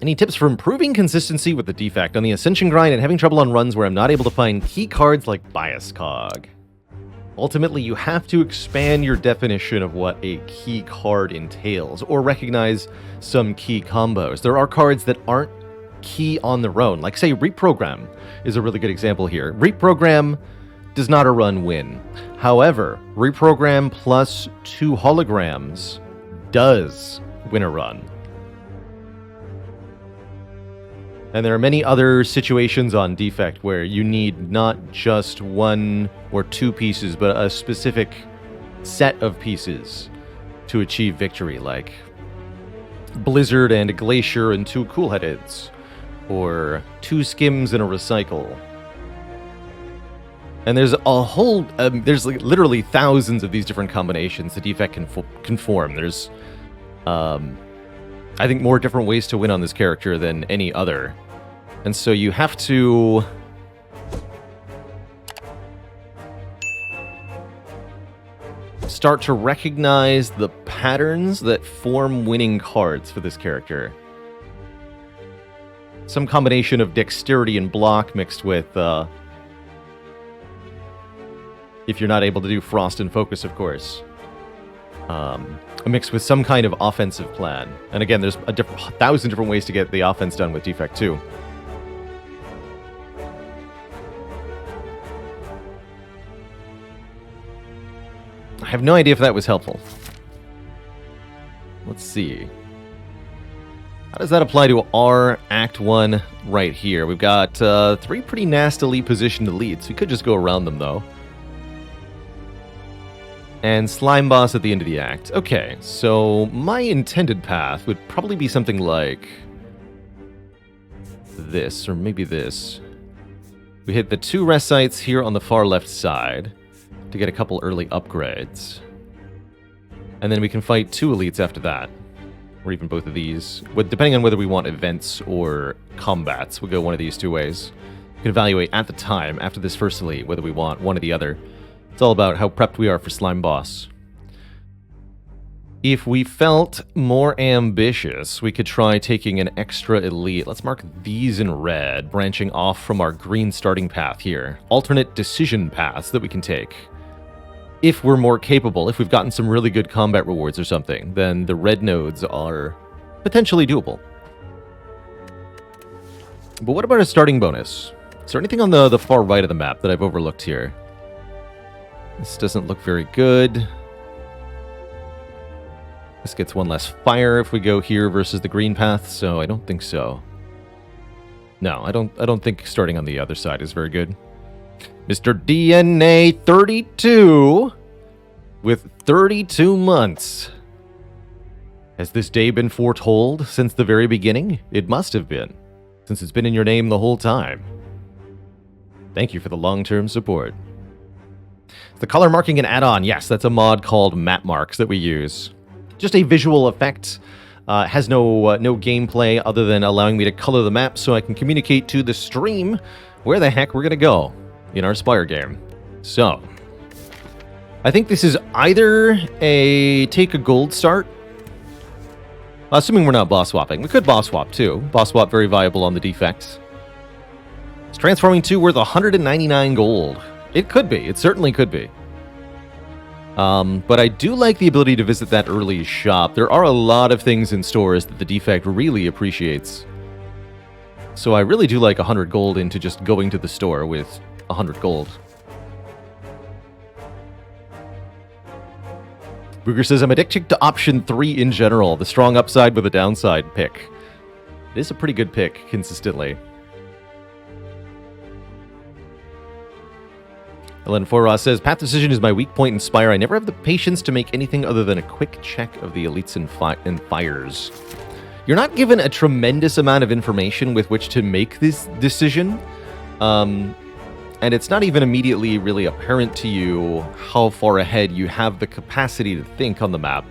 Any tips for improving consistency with the Defect on the Ascension grind and having trouble on runs where I'm not able to find key cards like Bias Cog? Ultimately, you have to expand your definition of what a key card entails, or recognize some key combos. There are cards that aren't key on their own, like say Reprogram is a really good example here. Reprogram does not a run win. However, Reprogram plus 2 holograms does win a run. And there are many other situations on Defect where you need not just 1 or 2 pieces, but a specific set of pieces to achieve victory, like Blizzard and a Glacier and 2 Cool-Headeds, or 2 Skims and a Recycle. And there's a whole, there's like literally thousands of these different combinations the Defect can form. There's, I think, more different ways to win on this character than any other. And so you have to start to recognize the patterns that form winning cards for this character. Some combination of dexterity and block mixed with, if you're not able to do Frost and Focus, of course. Mixed with some kind of offensive plan. And again, there's a 1,000 different ways to get the offense done with Defect too. I have no idea if that was helpful. Let's see. How does that apply to our Act 1 right here? We've got 3 pretty nastily positioned elites. We could just go around them, though. And Slime Boss at the end of the act. Okay, so my intended path would probably be something like this, or maybe this. We hit the 2 rest sites here on the far left side to get a couple early upgrades. And then we can fight 2 elites after that. Or even both of these. Depending on whether we want events or combats, we'll go one of these 2 ways. We can evaluate at the time, after this first elite, whether we want one or the other. It's all about how prepped we are for Slime Boss. If we felt more ambitious, we could try taking an extra elite. Let's mark these in red, branching off from our green starting path here. Alternate decision paths that we can take. If we're more capable, if we've gotten some really good combat rewards or something, then the red nodes are potentially doable. But what about a starting bonus? Is there anything on the far right of the map that I've overlooked here? This doesn't look very good. This gets 1 less fire if we go here versus the green path, so I don't think so. No, I don't think starting on the other side is very good. Mr. DNA 32 with 32 months. Has this day been foretold since the very beginning? It must have been, since it's been in your name the whole time. Thank you for the long-term support. The color marking an add-on. Yes, that's a mod called Map Marks that we use. Just a visual effect. Has no gameplay other than allowing me to color the map so I can communicate to the stream where the heck we're going to go in our Spire game. So, I think this is either a take a gold start. Assuming we're not boss swapping. We could boss swap too. Boss swap very viable on the Defects. It's transforming 2 worth 199 gold. It could be. It certainly could be. But I do like the ability to visit that early shop. There are a lot of things in stores that the Defect really appreciates. So I really do like 100 gold into just going to the store with 100 gold. Booger says, I'm addicted to option 3 in general. The strong upside with a downside pick. It is a pretty good pick, consistently. Ellen Foros says, Path Decision is my weak point in Spire. I never have the patience to make anything other than a quick check of the elites and fires. You're not given a tremendous amount of information with which to make this decision. And it's not even immediately really apparent to you how far ahead you have the capacity to think on the map.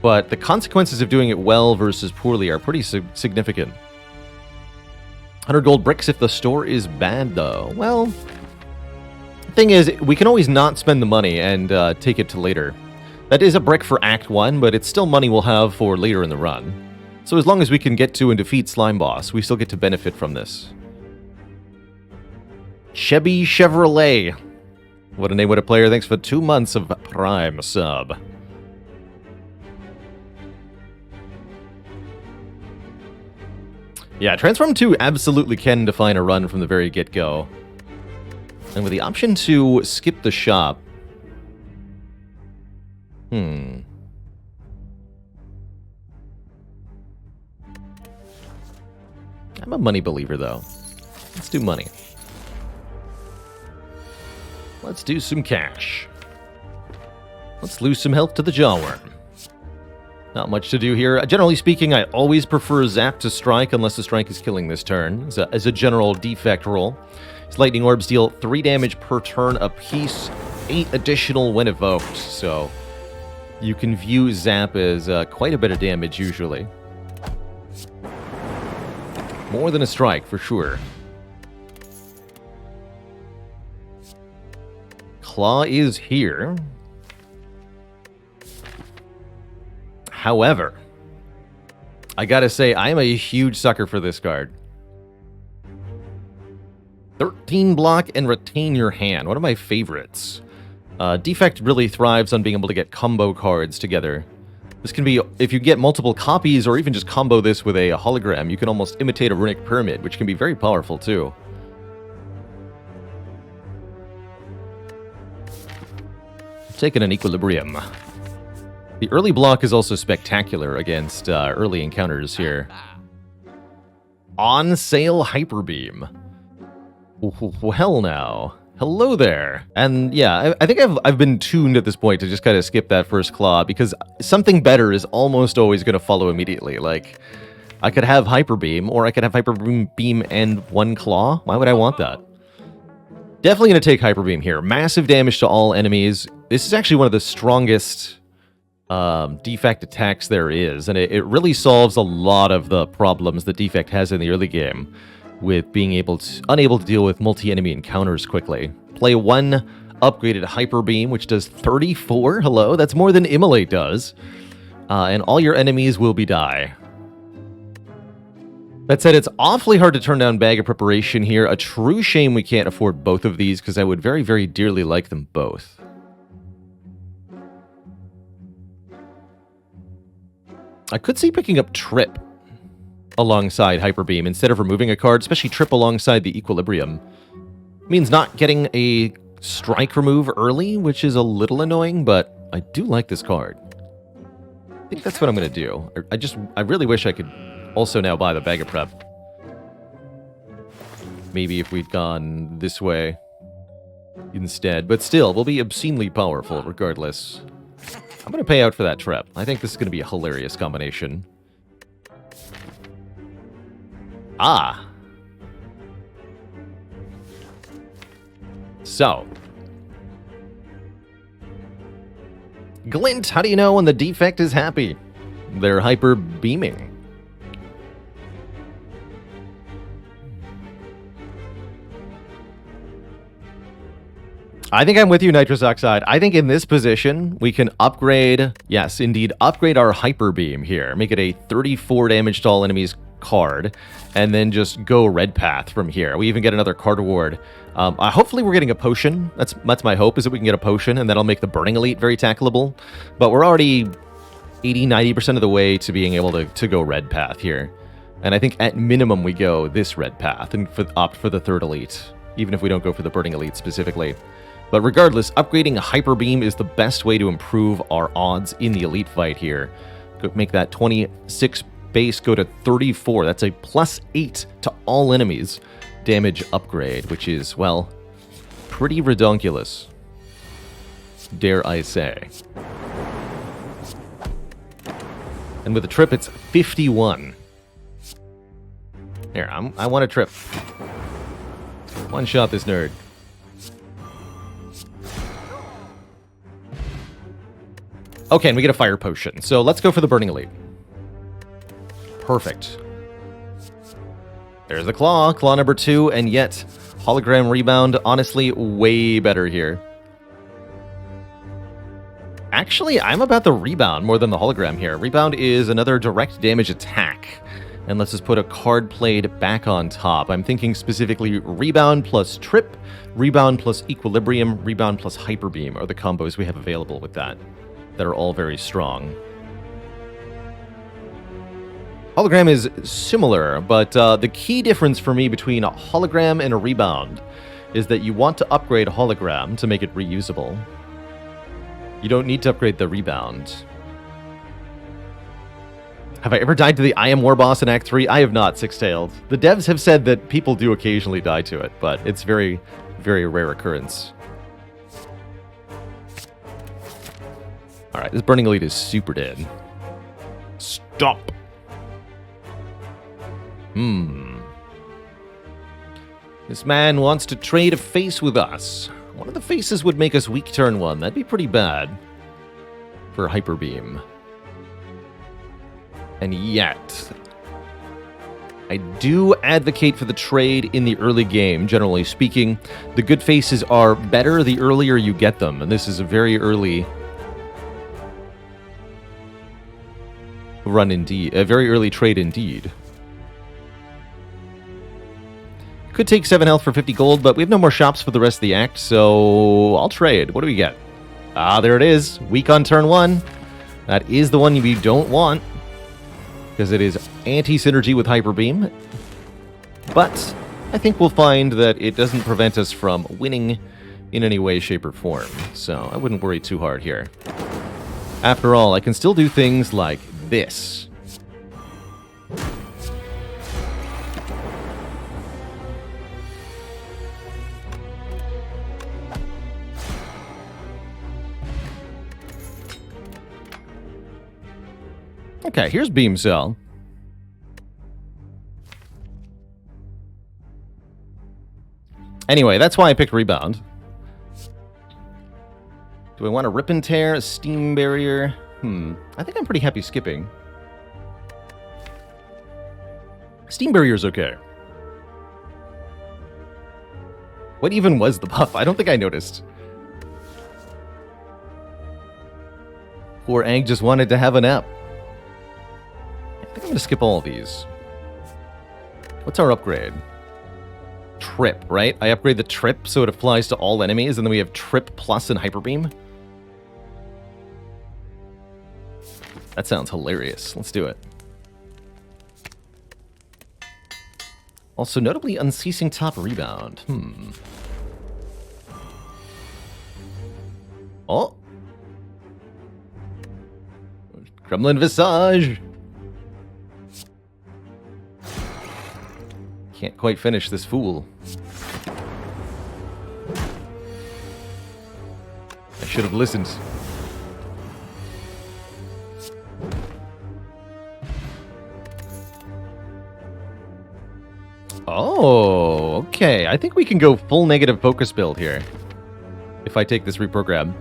But the consequences of doing it well versus poorly are pretty significant. 100 gold bricks if the store is bad, though. Well, the thing is, we can always not spend the money and take it to later. That is a brick for Act 1, but it's still money we'll have for later in the run. So as long as we can get to and defeat Slime Boss, we still get to benefit from this. Chevy Chevrolet. What a name, what a player. Thanks for 2 months of Prime sub. Yeah, Transform 2 absolutely can define a run from the very get-go. And with the option to skip the shop... I'm a money believer, though. Let's do money. Let's do some cash. Let's lose some health to the Jawworm. Not much to do here. Generally speaking, I always prefer Zap to Strike unless the Strike is killing this turn, as a general defect roll. His Lightning Orbs deal 3 damage per turn apiece, 8 additional when evoked, so you can view Zap as quite a bit of damage usually. More than a Strike, for sure. Claw is here. However, I gotta say, I am a huge sucker for this card. 13 block and retain your hand. One of my favorites. Defect really thrives on being able to get combo cards together. This can be, if you get multiple copies or even just combo this with a hologram, you can almost imitate a runic pyramid, which can be very powerful too. Taking an Equilibrium. The early block is also spectacular against early encounters here. On sale Hyperbeam. Well now. Hello there. And yeah, I think I've been tuned at this point to just kind of skip that first claw because something better is almost always going to follow immediately. Like, I could have Hyperbeam, or I could have Hyperbeam and 1 claw. Why would I want that? Definitely going to take Hyperbeam here. Massive damage to all enemies. This is actually one of the strongest Defect attacks there is, and it really solves a lot of the problems that Defect has in the early game with being unable to deal with multi-enemy encounters quickly. Play 1 upgraded Hyper Beam, which does 34. Hello, that's more than Immolate does. And all your enemies will be die. That said, it's awfully hard to turn down Bag of Preparation here. A true shame we can't afford both of these, because I would very, very dearly like them both. I could see picking up Trip alongside Hyper Beam instead of removing a card, especially Trip alongside the Equilibrium. Means not getting a Strike remove early, which is a little annoying, but I do like this card. I think that's what I'm going to do. I really wish I could also now buy the Bag of Prep. Maybe if we'd gone this way instead, but still, we'll be obscenely powerful regardless. I'm going to pay out for that Trip. I think this is going to be a hilarious combination. Ah! So. Glint, how do you know when the Defect is happy? They're hyper beaming. I think I'm with you, Nitrous Oxide. I think in this position, we can upgrade, yes, indeed, upgrade our Hyper Beam here. Make it a 34 damage to all enemies card, and then just go Red Path from here. We even get another card award. Hopefully we're getting a potion. That's my hope, is that we can get a potion, and that'll make the Burning Elite very tackleable. But we're already 80-90% of the way to being able to go Red Path here. And I think at minimum we go this Red Path and opt for the third Elite, even if we don't go for the Burning Elite specifically. But regardless, upgrading Hyper Beam is the best way to improve our odds in the Elite fight here. Make that 26 base go to 34. That's a +8 to all enemies damage upgrade, which is, well, pretty redonkulous, dare I say. And with a Trip, it's 51. Here, I want a Trip. One shot this nerd. Okay, and we get a Fire Potion. So let's go for the Burning Elite. Perfect. There's the Claw. Claw number 2, and yet Hologram Rebound, honestly, way better here. Actually, I'm about the rebound more than the hologram here. Rebound is another direct damage attack. And let's just put a card played back on top. I'm thinking specifically rebound plus trip, rebound plus equilibrium, rebound plus hyperbeam are the combos we have available with that are all very strong. Hologram is similar, but the key difference for me between a hologram and a rebound is that you want to upgrade a hologram to make it reusable. You don't need to upgrade the rebound. Have I ever died to the I Am War boss in Act 3? I have not, Six-Tailed. The devs have said that people do occasionally die to it, but it's very, very rare occurrence. Alright, this Burning Elite is super dead. Stop! This man wants to trade a face with us. One of the faces would make us weak turn 1. That'd be pretty bad for Hyperbeam. And yet, I do advocate for the trade in the early game, generally speaking. The good faces are better the earlier you get them, and this is a very early run indeed. A very early trade indeed. Could take 7 health for 50 gold, but we have no more shops for the rest of the act, so I'll trade. What do we get? Ah, there it is. Weak on turn 1. That is the one we don't want, because it is anti-synergy with Hyperbeam. But I think we'll find that it doesn't prevent us from winning in any way, shape, or form, so I wouldn't worry too hard here. After all, I can still do things like this. Okay, here's Beam Cell. Anyway, that's why I picked Rebound. Do I want a Rip and Tear, a Steam Barrier? I think I'm pretty happy skipping. Steam Barrier's okay. What even was the buff? I don't think I noticed. Poor Ang just wanted to have a nap. I think I'm going to skip all of these. What's our upgrade? Trip, right? I upgrade the Trip so it applies to all enemies, and then we have Trip Plus and Hyperbeam. That sounds hilarious. Let's do it. Also, notably, Unceasing Top Rebound. Oh! Kremlin Visage! Can't quite finish this fool. I should have listened. Oh, okay. I think we can go full negative focus build here. If I take this reprogram.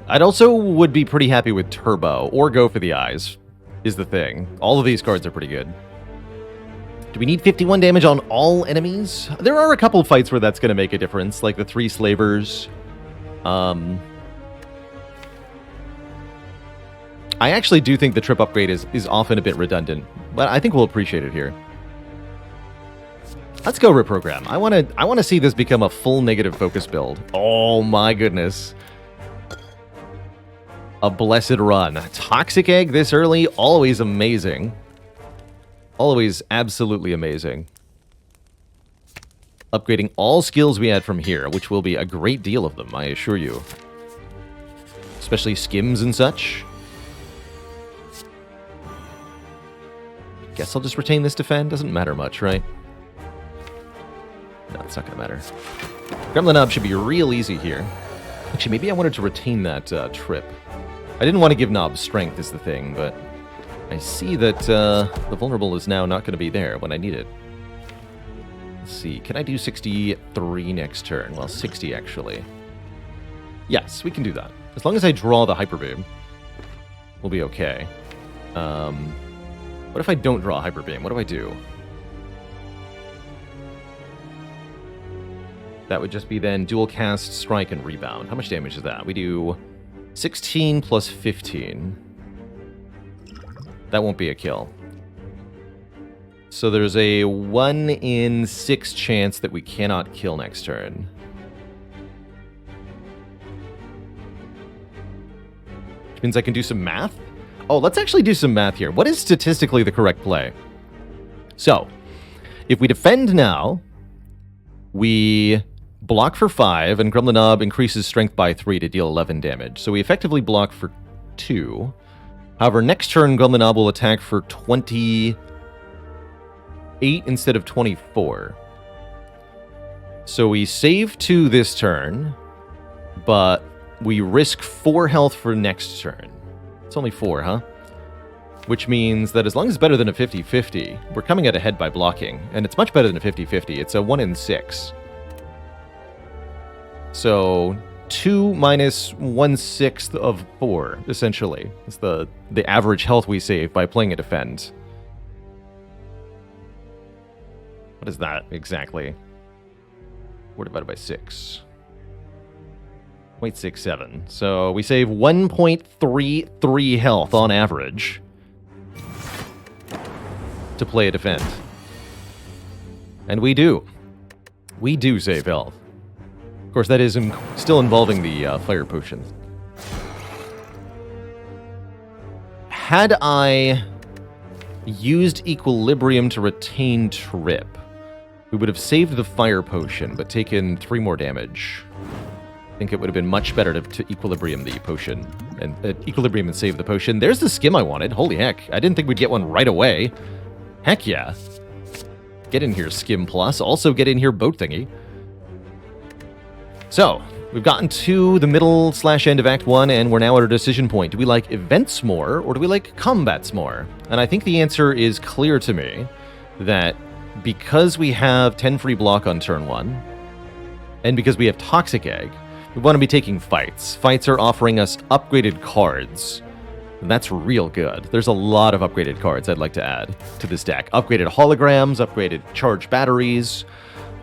I'd also would be pretty happy with Turbo, or go for the eyes, is the thing. All of these cards are pretty good. Do we need 51 damage on all enemies? There are a couple fights where that's going to make a difference, like the 3 Slavers. I actually do think the Trip upgrade is often a bit redundant, but I think we'll appreciate it here. Let's go reprogram. I want to see this become a full negative focus build. Oh my goodness. A blessed run. Toxic Egg this early, always amazing. Always absolutely amazing. Upgrading all skills we had from here, which will be a great deal of them, I assure you. Especially skims and such. Guess I'll just retain this defend. Doesn't matter much, right? No, it's not going to matter. Gremlin Up should be real easy here. Actually, maybe I wanted to retain that Trip. I didn't want to give Nob strength is the thing, but I see that the vulnerable is now not going to be there when I need it. Let's see, can I do 63 next turn? Well, 60 actually. Yes, we can do that. As long as I draw the Hyperbeam, we'll be okay. What if I don't draw Hyperbeam? What do I do? That would just be then dual cast, strike, and rebound. How much damage is that? We do 16 plus 15. That won't be a kill. So there's a 1 in 6 chance that we cannot kill next turn. Which means I can do some math? Oh, let's actually do some math here. What is statistically the correct play? So, if we defend now, we block for 5, and Gremlinob increases strength by 3 to deal 11 damage. So we effectively block for 2. However, next turn, Gremlinob will attack for 28 instead of 24. So we save 2 this turn, but we risk 4 health for next turn. It's only 4, huh? Which means that as long as it's better than a 50-50, we're coming out ahead by blocking. And it's much better than a 50-50. It's a 1 in 6. So 2 minus 1/6 of 4, essentially. It's the average health we save by playing a defend. What is that exactly? 4 divided by 6. 0.67. So we save 1.33 health on average to play a defend. And we do. We do save health. Of course, that is still involving the fire potion. Had I used Equilibrium to retain Trip, we would have saved the fire potion, but taken 3 more damage. I think it would have been much better to Equilibrium the potion. And Equilibrium and save the potion. There's the skim I wanted. Holy heck. I didn't think we'd get one right away. Heck yeah. Get in here, Skim Plus. Also get in here, Boat Thingy. So, we've gotten to the middle/end of Act 1, and we're now at our decision point. Do we like events more, or do we like combats more? And I think the answer is clear to me, that because we have 10 free block on turn 1, and because we have Toxic Egg, we want to be taking fights. Fights are offering us upgraded cards. And that's real good. There's a lot of upgraded cards I'd like to add to this deck. Upgraded holograms, upgraded charged batteries,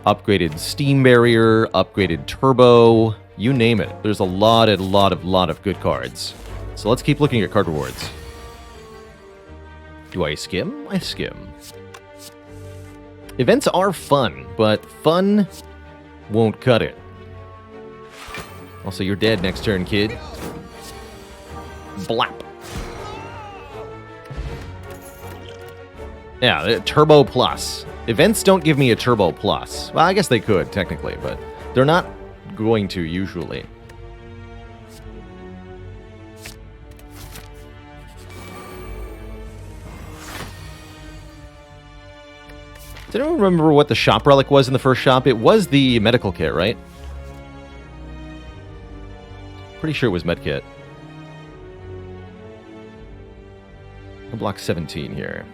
upgraded steam barrier, upgraded turbo, you name it. There's a lot of good cards. So let's keep looking at card rewards. Do I skim? I skim. Events are fun, but fun won't cut it. Also, you're dead next turn, kid. Blap. Yeah, Turbo Plus. Events don't give me a Turbo Plus. Well, I guess they could, technically, but they're not going to, usually. Does anyone remember what the shop relic was in the first shop? It was the medical kit, right? Pretty sure it was medkit. I'll block 17 here.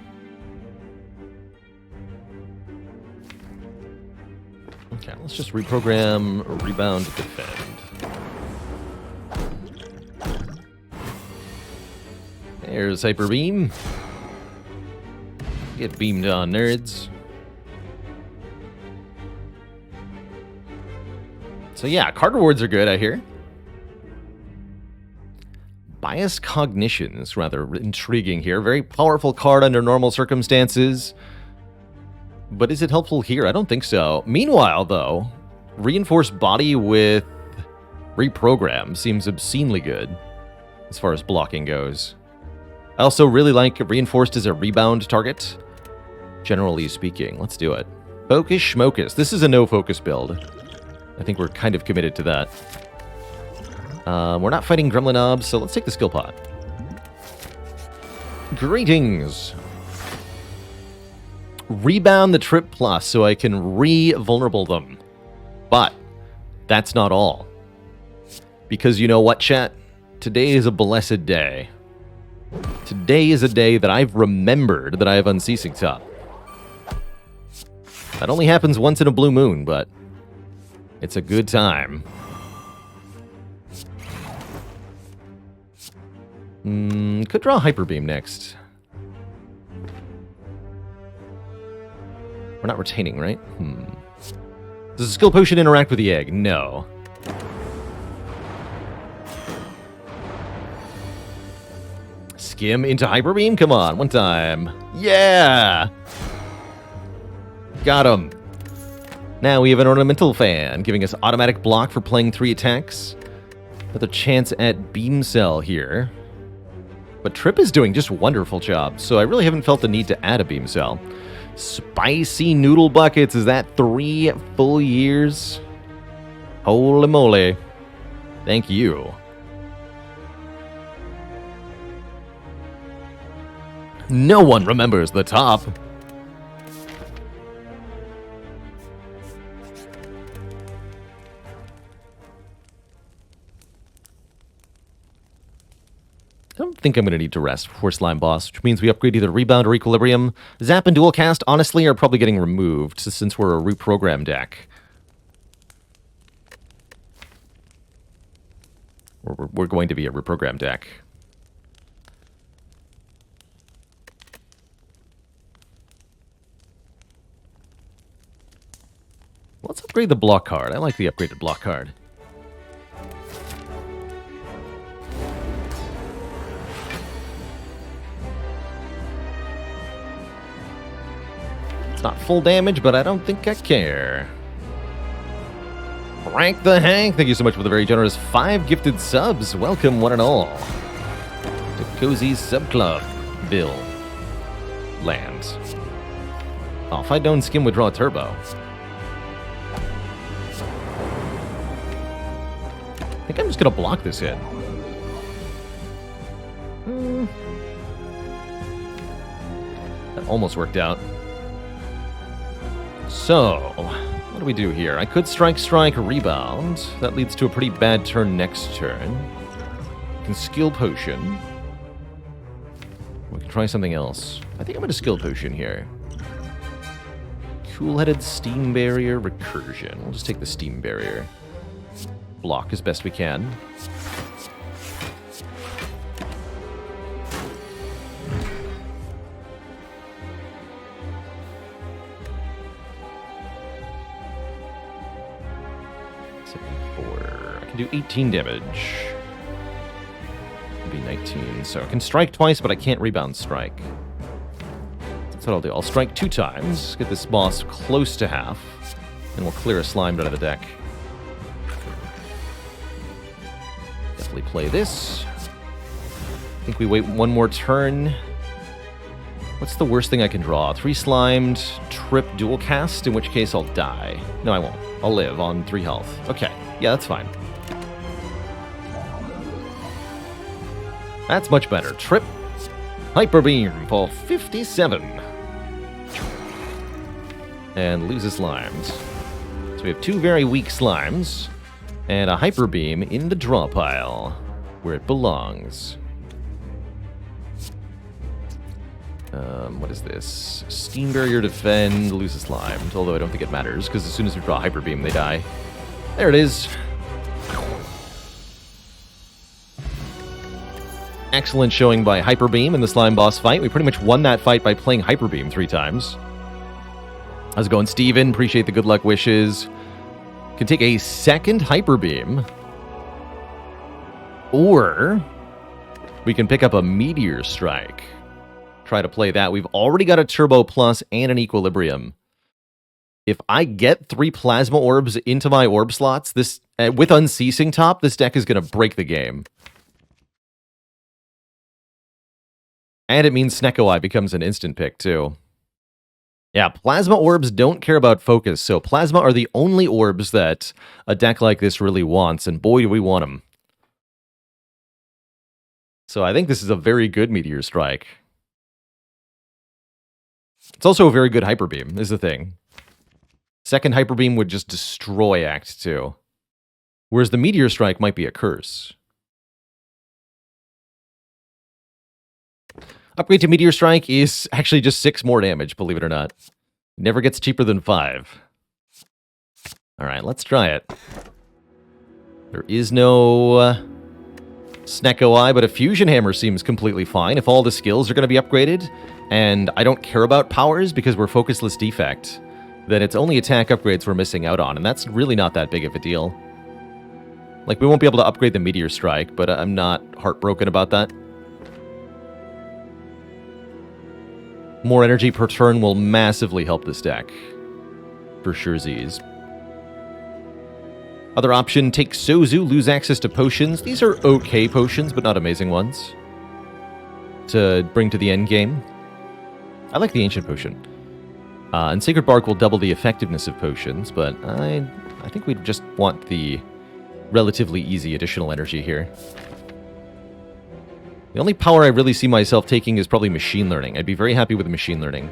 Okay, let's just reprogram, rebound, defend. There's Hyperbeam. Get beamed on, nerds. So yeah, card rewards are good, I hear. Bias Cognition is rather intriguing here. Very powerful card under normal circumstances. But is it helpful here? I don't think so. Meanwhile, though, Reinforced Body with Reprogram seems obscenely good as far as blocking goes. I also really like Reinforced as a rebound target, generally speaking. Let's do it. Focus Schmocus. This is a no-focus build. I think we're kind of committed to that. We're not fighting Gremlinob, so let's take the skill pot. Greetings! Rebound the Trip Plus so I can re-vulnerable them. But that's not all. Because you know what, chat? Today is a blessed day. Today is a day that I've remembered that I have Unceasing top. That only happens once in a blue moon, but it's a good time. Could draw Hyperbeam next. We're not retaining, right? This Does a skill potion interact with the egg? No. Skim into Hyperbeam? Come on, one time. Yeah! Got him. Now we have an Ornamental Fan, giving us automatic block for playing 3 attacks. Another chance at Beam Cell here. But Trip is doing just a wonderful job, so I really haven't felt the need to add a Beam Cell. Spicy Noodle Buckets, is that 3 full years? Holy moly. Thank you. No one remembers the top. I don't think I'm going to need to rest before Slime Boss, which means we upgrade either Rebound or Equilibrium. Zap and Dual Cast, honestly, are probably getting removed since we're a reprogram deck. We're going to be a reprogram deck. Let's upgrade the block card. I like the upgraded block card. It's not full damage, but I don't think I care. Rank the Hank, thank you so much for the very generous 5 gifted subs. Welcome, one and all, to Cozy Sub Club. Bill. Land. Oh, if I don't skim, withdraw turbo. I think I'm just going to block this hit. That almost worked out. So, what do we do here? I could strike, rebound. That leads to a pretty bad turn next turn. We can skill potion. We can try something else. I think I'm going to skill potion here. Cool-headed Steam Barrier Recursion. We'll just take the Steam Barrier. Block as best we can. I can do 18 damage. It'd be 19, so I can strike twice, but I can't rebound strike. That's what I'll do. I'll strike 2 times, get this boss close to half, and we'll clear a slime out of the deck. Definitely play this. I think we wait one more turn. What's the worst thing I can draw? 3 slimed, trip, dual cast, in which case I'll die. No, I won't. I'll live on 3 health. Okay, yeah, that's fine. That's much better. Trip, Hyperbeam for 57. And loses slimes. So we have 2 very weak slimes, and a Hyperbeam in the draw pile, where it belongs. What is this? Steam Barrier, defend, loses slimes, although I don't think it matters, because as soon as we draw Hyperbeam, they die. There it is. Excellent showing by Hyperbeam in the slime boss fight. We pretty much won that fight by playing Hyperbeam 3 times. How's it going, Steven? Appreciate the good luck wishes. Can take a second Hyperbeam. Or we can pick up a Meteor Strike. Try to play that. We've already got a Turbo Plus and an Equilibrium. If I get 3 Plasma Orbs into my orb slots, this with Unceasing top, this deck is going to break the game. And it means Snecko Eye becomes an instant pick, too. Yeah, Plasma Orbs don't care about focus, so Plasma are the only orbs that a deck like this really wants, and boy, do we want them. So I think this is a very good Meteor Strike. It's also a very good Hyperbeam, is the thing. Second Hyperbeam would just destroy Act 2. Whereas the Meteor Strike might be a curse. Upgrade to Meteor Strike is actually just 6 more damage, believe it or not. Never gets cheaper than 5. Alright, let's try it. There is no Snecko Eye, but a Fusion Hammer seems completely fine if all the skills are going to be upgraded. And I don't care about powers because we're Focusless Defect. then it's only attack upgrades we're missing out on, and that's really not that big of a deal. Like, we won't be able to upgrade the Meteor Strike, but I'm not heartbroken about that. More energy per turn will massively help this deck. For sure Z's. Other option, take Sozu, lose access to potions. These are okay potions, but not amazing ones. To bring to the end game. I like the Ancient Potion. And Sacred Bark will double the effectiveness of potions, but I think we just want the relatively easy additional energy here. The only power I really see myself taking is probably Machine Learning. I'd be very happy with Machine Learning.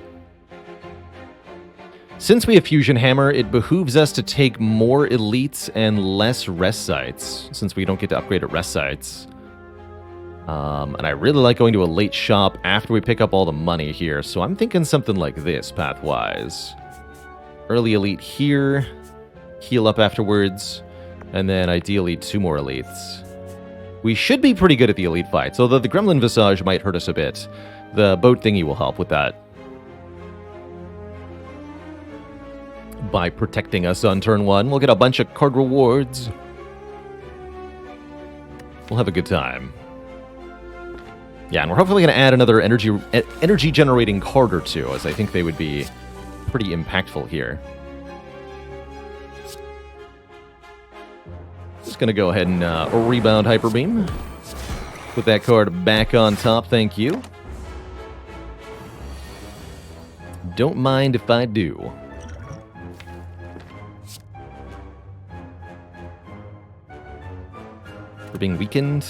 Since we have Fusion Hammer, it behooves us to take more elites and less rest sites, since we don't get to upgrade at rest sites. And I really like going to a late shop after we pick up all the money here, so I'm thinking something like this, path-wise. Early elite here, heal up afterwards, and then ideally 2 more elites. We should be pretty good at the elite fights, although the Gremlin Visage might hurt us a bit. The boat thingy will help with that. By protecting us on turn 1, we'll get a bunch of card rewards. We'll have a good time. Yeah, and we're hopefully going to add another energy-generating card or 2, as I think they would be pretty impactful here. Just going to go ahead and rebound Hyperbeam. Put that card back on top, thank you. Don't mind if I do. For being weakened.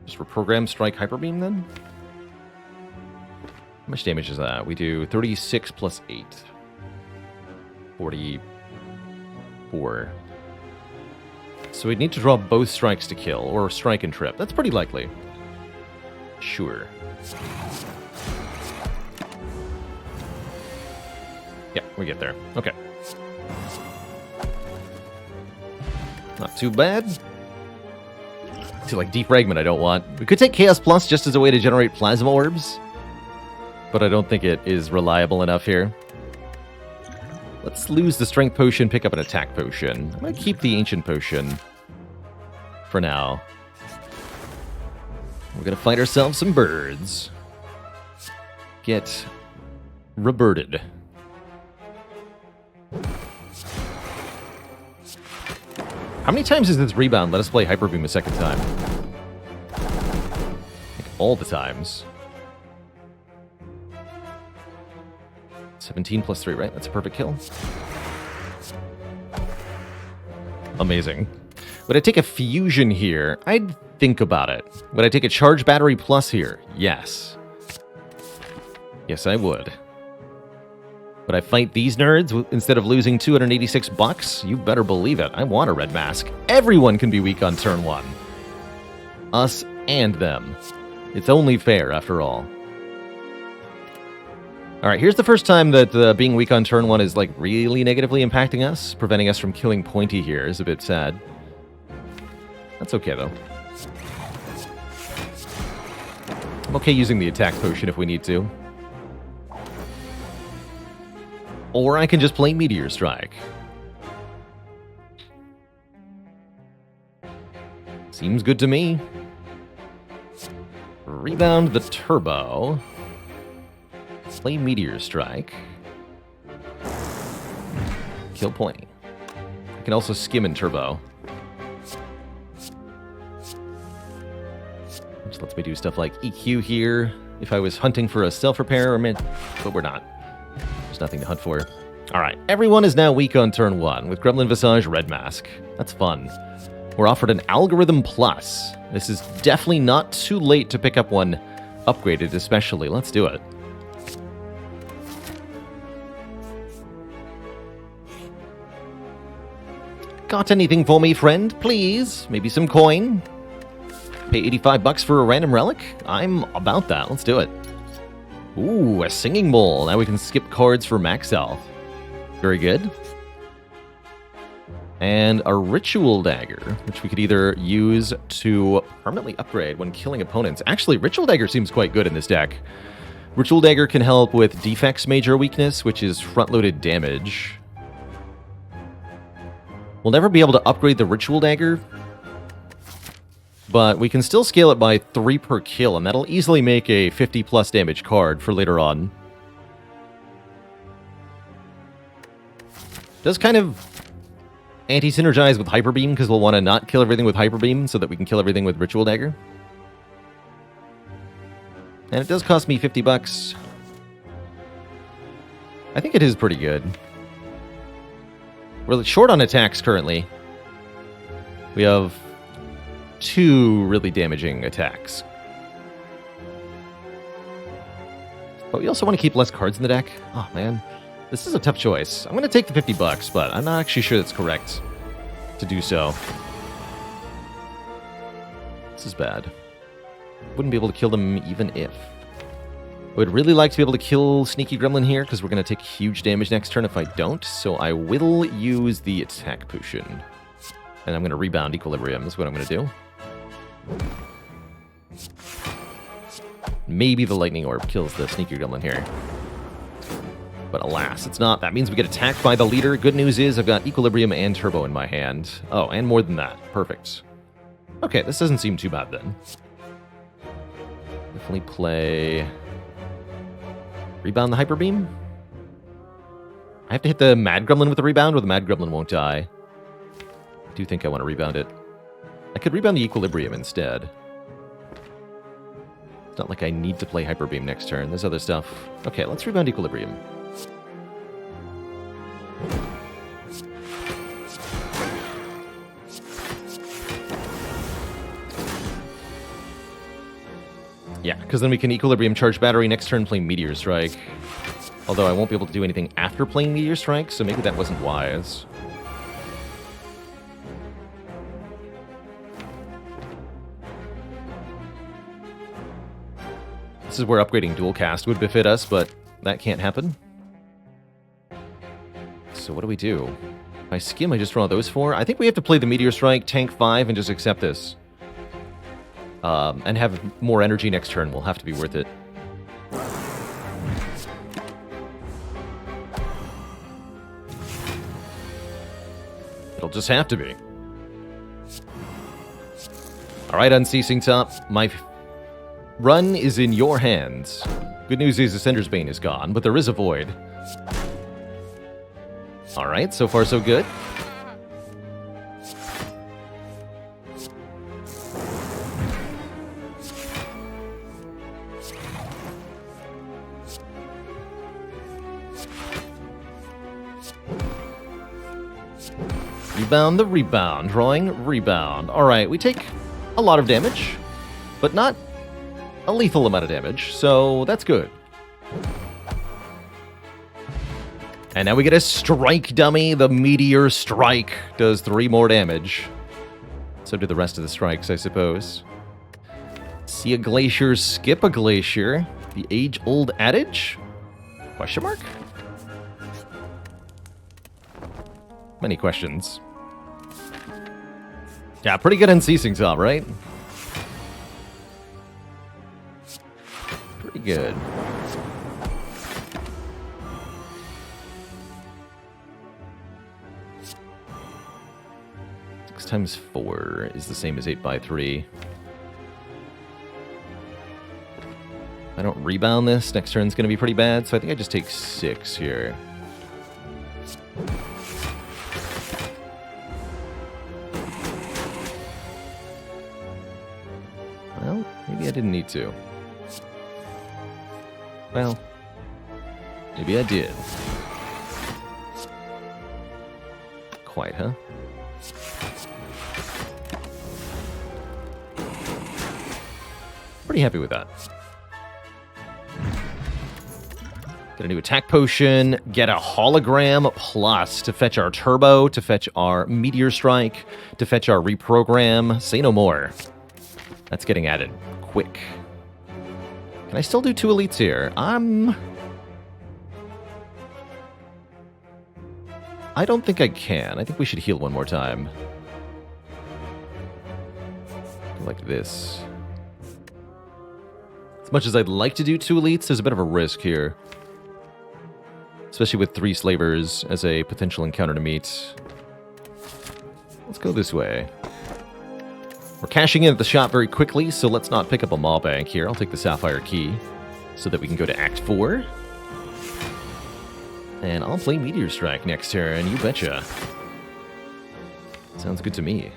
Just reprogram Strike Hyperbeam then? How much damage is that? We do 36 plus 8. 44. So we'd need to draw both strikes to kill, or strike and trip. That's pretty likely. Sure. Yeah, we get there. Okay. Not too bad. See, like, Defragment I don't want. We could take Chaos Plus just as a way to generate Plasma Orbs, but I don't think it is reliable enough here. Let's lose the Strength Potion, pick up an Attack Potion. I'm going to keep the Ancient Potion for now. We're going to fight ourselves some birds. Get rebirded. How many times does this rebound let us play Hyperbeam a second time? Like all the times. 17 plus 3, right? That's a perfect kill. Amazing. Would I take a fusion here? I'd think about it. Would I take a charge battery plus here? Yes. Yes, I would. Would I fight these nerds instead of losing 286 bucks? You better believe it. I want a red mask. Everyone can be weak on turn 1. Us and them. It's only fair, after all. Alright, here's the first time that being weak on turn 1 is, like, really negatively impacting us. Preventing us from killing Pointy here is a bit sad. That's okay, though. I'm okay using the attack potion if we need to. Or I can just play Meteor Strike. Seems good to me. Rebound the Turbo. Play Meteor Strike. Kill Pointy. I can also skim in Turbo. Just lets me do stuff like EQ here. If I was hunting for a self-repair, but we're not. There's nothing to hunt for. Alright, everyone is now weak on turn 1, with Gremlin Visage Red Mask. That's fun. We're offered an Algorithm Plus. This is definitely not too late to pick up one upgraded, especially. Let's do it. Got anything for me, friend? Please? Maybe some coin? Pay 85 bucks for a random relic? I'm about that. Let's do it. Ooh, a Singing Bowl. Now we can skip cards for max health. Very good. And a Ritual Dagger, which we could either use to permanently upgrade when killing opponents. Actually, Ritual Dagger seems quite good in this deck. Ritual Dagger can help with Defect's major weakness, which is front-loaded damage. We'll never be able to upgrade the Ritual Dagger, but we can still scale it by 3 per kill, and that'll easily make a 50-plus damage card for later on. Does kind of anti-synergize with Hyperbeam, because we'll want to not kill everything with Hyperbeam so that we can kill everything with Ritual Dagger. And it does cost me 50 bucks. I think it is pretty good. We're short on attacks currently. We have 2 really damaging attacks. But we also want to keep less cards in the deck. Oh, man. This is a tough choice. I'm going to take the 50 bucks, but I'm not actually sure that's correct to do so. This is bad. Wouldn't be able to kill them even if. I would really like to be able to kill Sneaky Gremlin here, because we're going to take huge damage next turn if I don't, so I will use the attack potion. And I'm going to rebound Equilibrium is what I'm going to do. Maybe the Lightning Orb kills the Sneaky Gremlin here. But alas, it's not. That means we get attacked by the leader. Good news is I've got Equilibrium and Turbo in my hand. Oh, and more than that. Perfect. Okay, this doesn't seem too bad then. Definitely play... Rebound the Hyperbeam? I have to hit the Mad Gremlin with the rebound, or the Mad Gremlin won't die. I do think I want to rebound it. I could rebound the Equilibrium instead. It's not like I need to play Hyperbeam next turn. There's other stuff. Okay, let's rebound Equilibrium. Yeah, because then we can Equilibrium charge battery next turn, play Meteor Strike. Although I won't be able to do anything after playing Meteor Strike, so maybe that wasn't wise. This is where upgrading Dual Cast would befit us, but that can't happen. So what do we do? If I skim, I just draw those 4. I think we have to play the Meteor Strike, tank 5, and just accept this. And have more energy next turn will have to be worth it. It'll just have to be. Alright, Unceasing top. My run is in your hands. Good news is Ascender's Bane is gone, but there is a Void. Alright, so far so good. Rebound the rebound. Drawing rebound. Alright, we take a lot of damage, but not a lethal amount of damage, so that's good. And now we get a strike dummy. The Meteor Strike does 3 more damage. So do the rest of the strikes, I suppose. See a glacier, skip a glacier. The age-old adage? Question mark? Many questions. Yeah, pretty good Unceasing top, right? Pretty good. Six times 4 is the same as 8 by 3. I don't rebound this. Next turn's going to be pretty bad, so I think I just take 6 here. Well, maybe I didn't need to. Well, maybe I did. Quite, huh? Pretty happy with that. Get a new attack potion, get a hologram plus to fetch our turbo, to fetch our Meteor Strike, to fetch our reprogram. Say no more. That's getting added quick. Can I still do 2 elites here? I don't think I can. I think we should heal one more time. Like this. As much as I'd like to do 2 elites, there's a bit of a risk here. Especially with 3 slavers as a potential encounter to meet. Let's go this way. We're cashing in at the shop very quickly, so let's not pick up a maw bank here. I'll take the sapphire key so that we can go to Act 4. And I'll play Meteor Strike next turn, you betcha. Sounds good to me.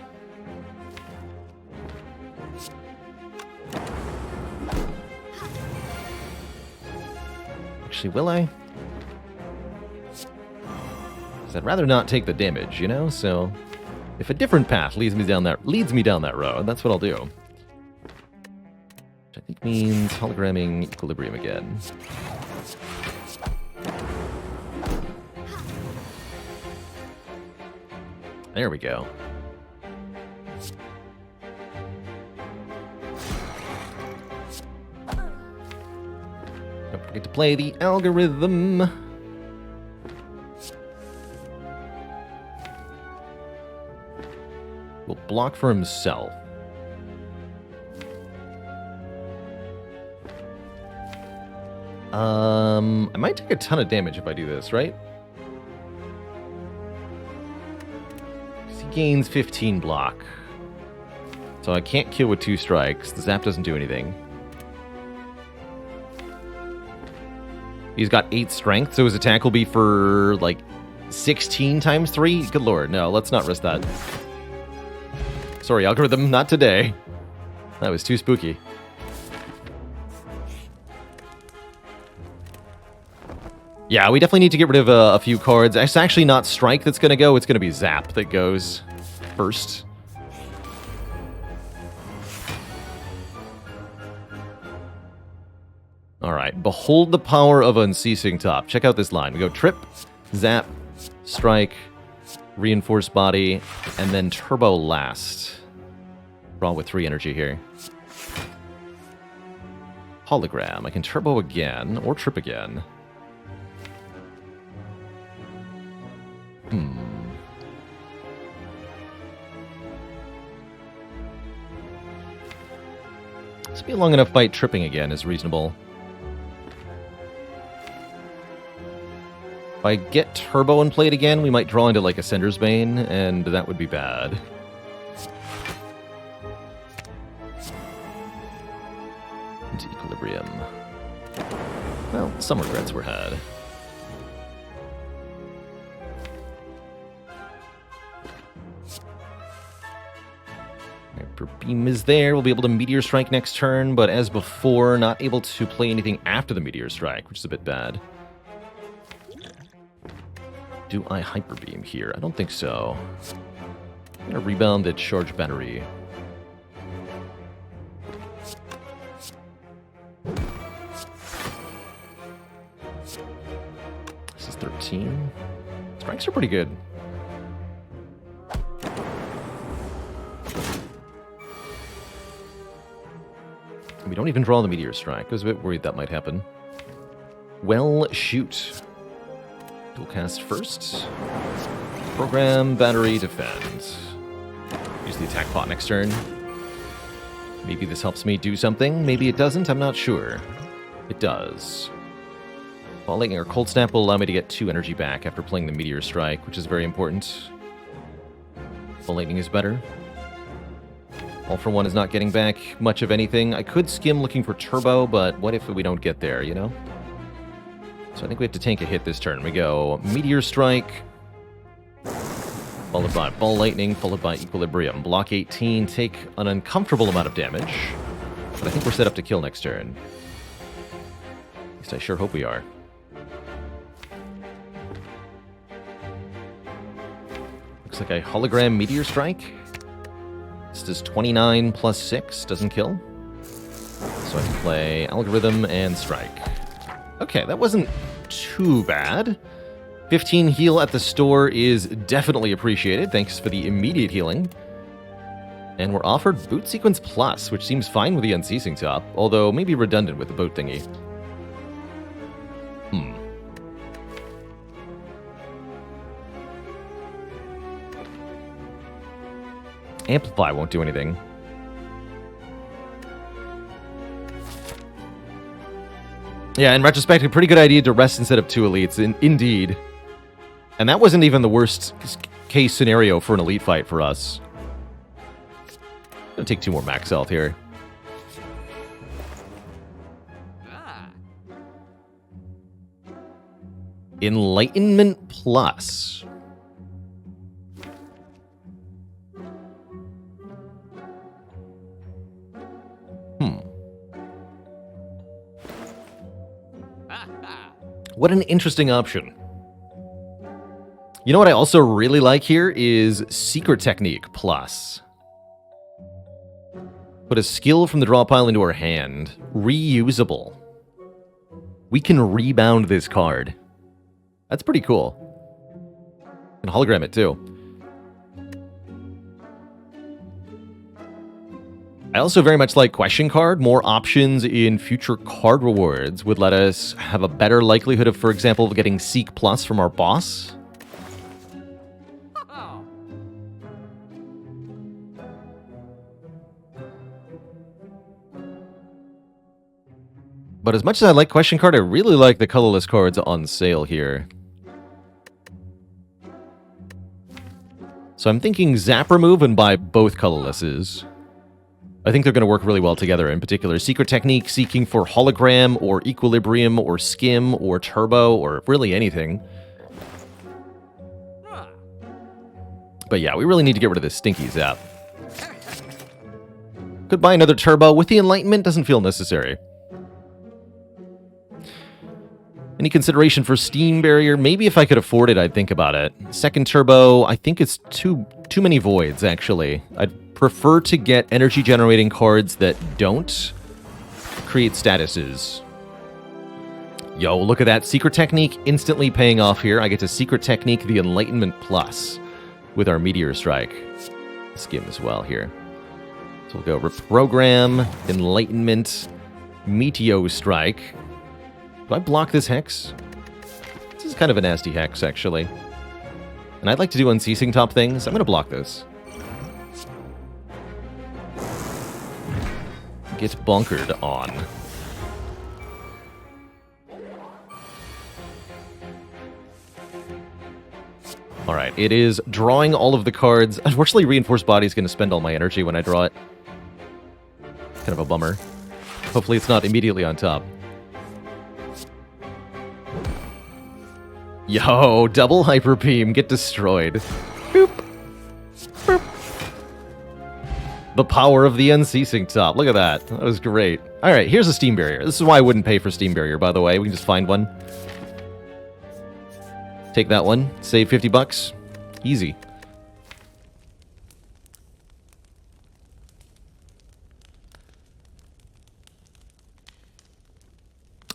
Actually, will I? Because I'd rather not take the damage, you know? So, if a different path leads me down that road, that's what I'll do. Which I think means hologramming Equilibrium again. There we go. Don't forget to play the algorithm. Will block for himself. I might take a ton of damage if I do this, right? He gains 15 block. So I can't kill with 2 strikes. The zap doesn't do anything. He's got 8 strength, so his attack will be for, like, 16 times 3? Good lord, no, let's not risk that. Sorry, algorithm, not today. That was too spooky. Yeah, we definitely need to get rid of a few cards. It's actually not Strike that's going to go, it's going to be Zap that goes first. Alright, behold the power of Unceasing top. Check out this line. We go Trip, Zap, Strike, Reinforced Body, and then Turbo last. Draw with 3 energy here. Hologram. I can Turbo again, or Trip again. This will be a long enough fight. Tripping again is reasonable. If I get Turbo and play it again, we might draw into like Ascender's Bane, and that would be bad. Into Equilibrium. Well, some regrets were had. Hyperbeam is there. We'll be able to Meteor Strike next turn, but as before, not able to play anything after the Meteor Strike, which is a bit bad. Do I Hyperbeam here? I don't think so. I'm going to rebound the charge battery. This is 13. Strikes are pretty good. We don't even draw the Meteor Strike. I was a bit worried that might happen. Well, shoot. Dual cast first. Program, battery, defend. Use the attack pot next turn. Maybe this helps me do something. Maybe it doesn't. I'm not sure. It does. Ball Lightning or Cold Snap will allow me to get 2 energy back after playing the Meteor Strike, which is very important. Ball Lightning is better. All for One is not getting back much of anything. I could skim looking for Turbo, but what if we don't get there, you know? So I think we have to tank a hit this turn. We go Meteor Strike, followed by Ball Lightning, followed by Equilibrium. Block 18, take an uncomfortable amount of damage, but I think we're set up to kill next turn. At least I sure hope we are. Looks like a hologram Meteor Strike. This does 29 plus 6, doesn't kill. So I can play Algorithm and Strike. Okay, that wasn't too bad. 15 heal at the store is definitely appreciated. Thanks for the immediate healing. And we're offered Boot Sequence Plus, which seems fine with the Unceasing top, although maybe redundant with the boat thingy. Amplify won't do anything. Yeah, in retrospect, a pretty good idea to rest instead of 2 elites, indeed. And that wasn't even the worst case scenario for an elite fight for us. Gonna take 2 more max health here. Enlightenment Plus. What an interesting option. You know what I also really like here is Secret Technique Plus. Put a skill from the draw pile into our hand. Reusable. We can rebound this card. That's pretty cool. And hologram it too. I also very much like Question Card. More options in future card rewards would let us have a better likelihood of, for example, getting Seek Plus from our boss. But as much as I like Question Card, I really like the colorless cards on sale here. So I'm thinking Zap Remove and buy both colorlesses. I think they're going to work really well together. In particular, Secret Technique, seeking for Hologram, or Equilibrium, or Skim, or Turbo, or really anything. But yeah, we really need to get rid of this stinky Zap. Could buy another Turbo. With the Enlightenment, doesn't feel necessary. Any consideration for Steam Barrier? Maybe if I could afford it, I'd think about it. Second Turbo, I think it's too many voids, actually. I'd prefer to get energy-generating cards that don't create statuses. Yo, look at that. Secret Technique instantly paying off here. I get to Secret Technique the Enlightenment Plus with our Meteor Strike. Skim as well here. So we'll go Reprogram, Enlightenment, Meteor Strike. Do I block this Hex? This is kind of a nasty Hex, actually. And I'd like to do Unceasing top things. I'm going to block this. Get bonkered on. Alright, it is drawing all of the cards. Unfortunately, Reinforced Body is going to spend all my energy when I draw it. Kind of a bummer. Hopefully it's not immediately on top. Yo, double Hyperbeam, get destroyed. Boop. Boop. The power of the Unceasing top. Look at that. That was great. Alright, here's a Steam Barrier. This is why I wouldn't pay for Steam Barrier, by the way. We can just find one. Take that one. Save 50 bucks. Easy.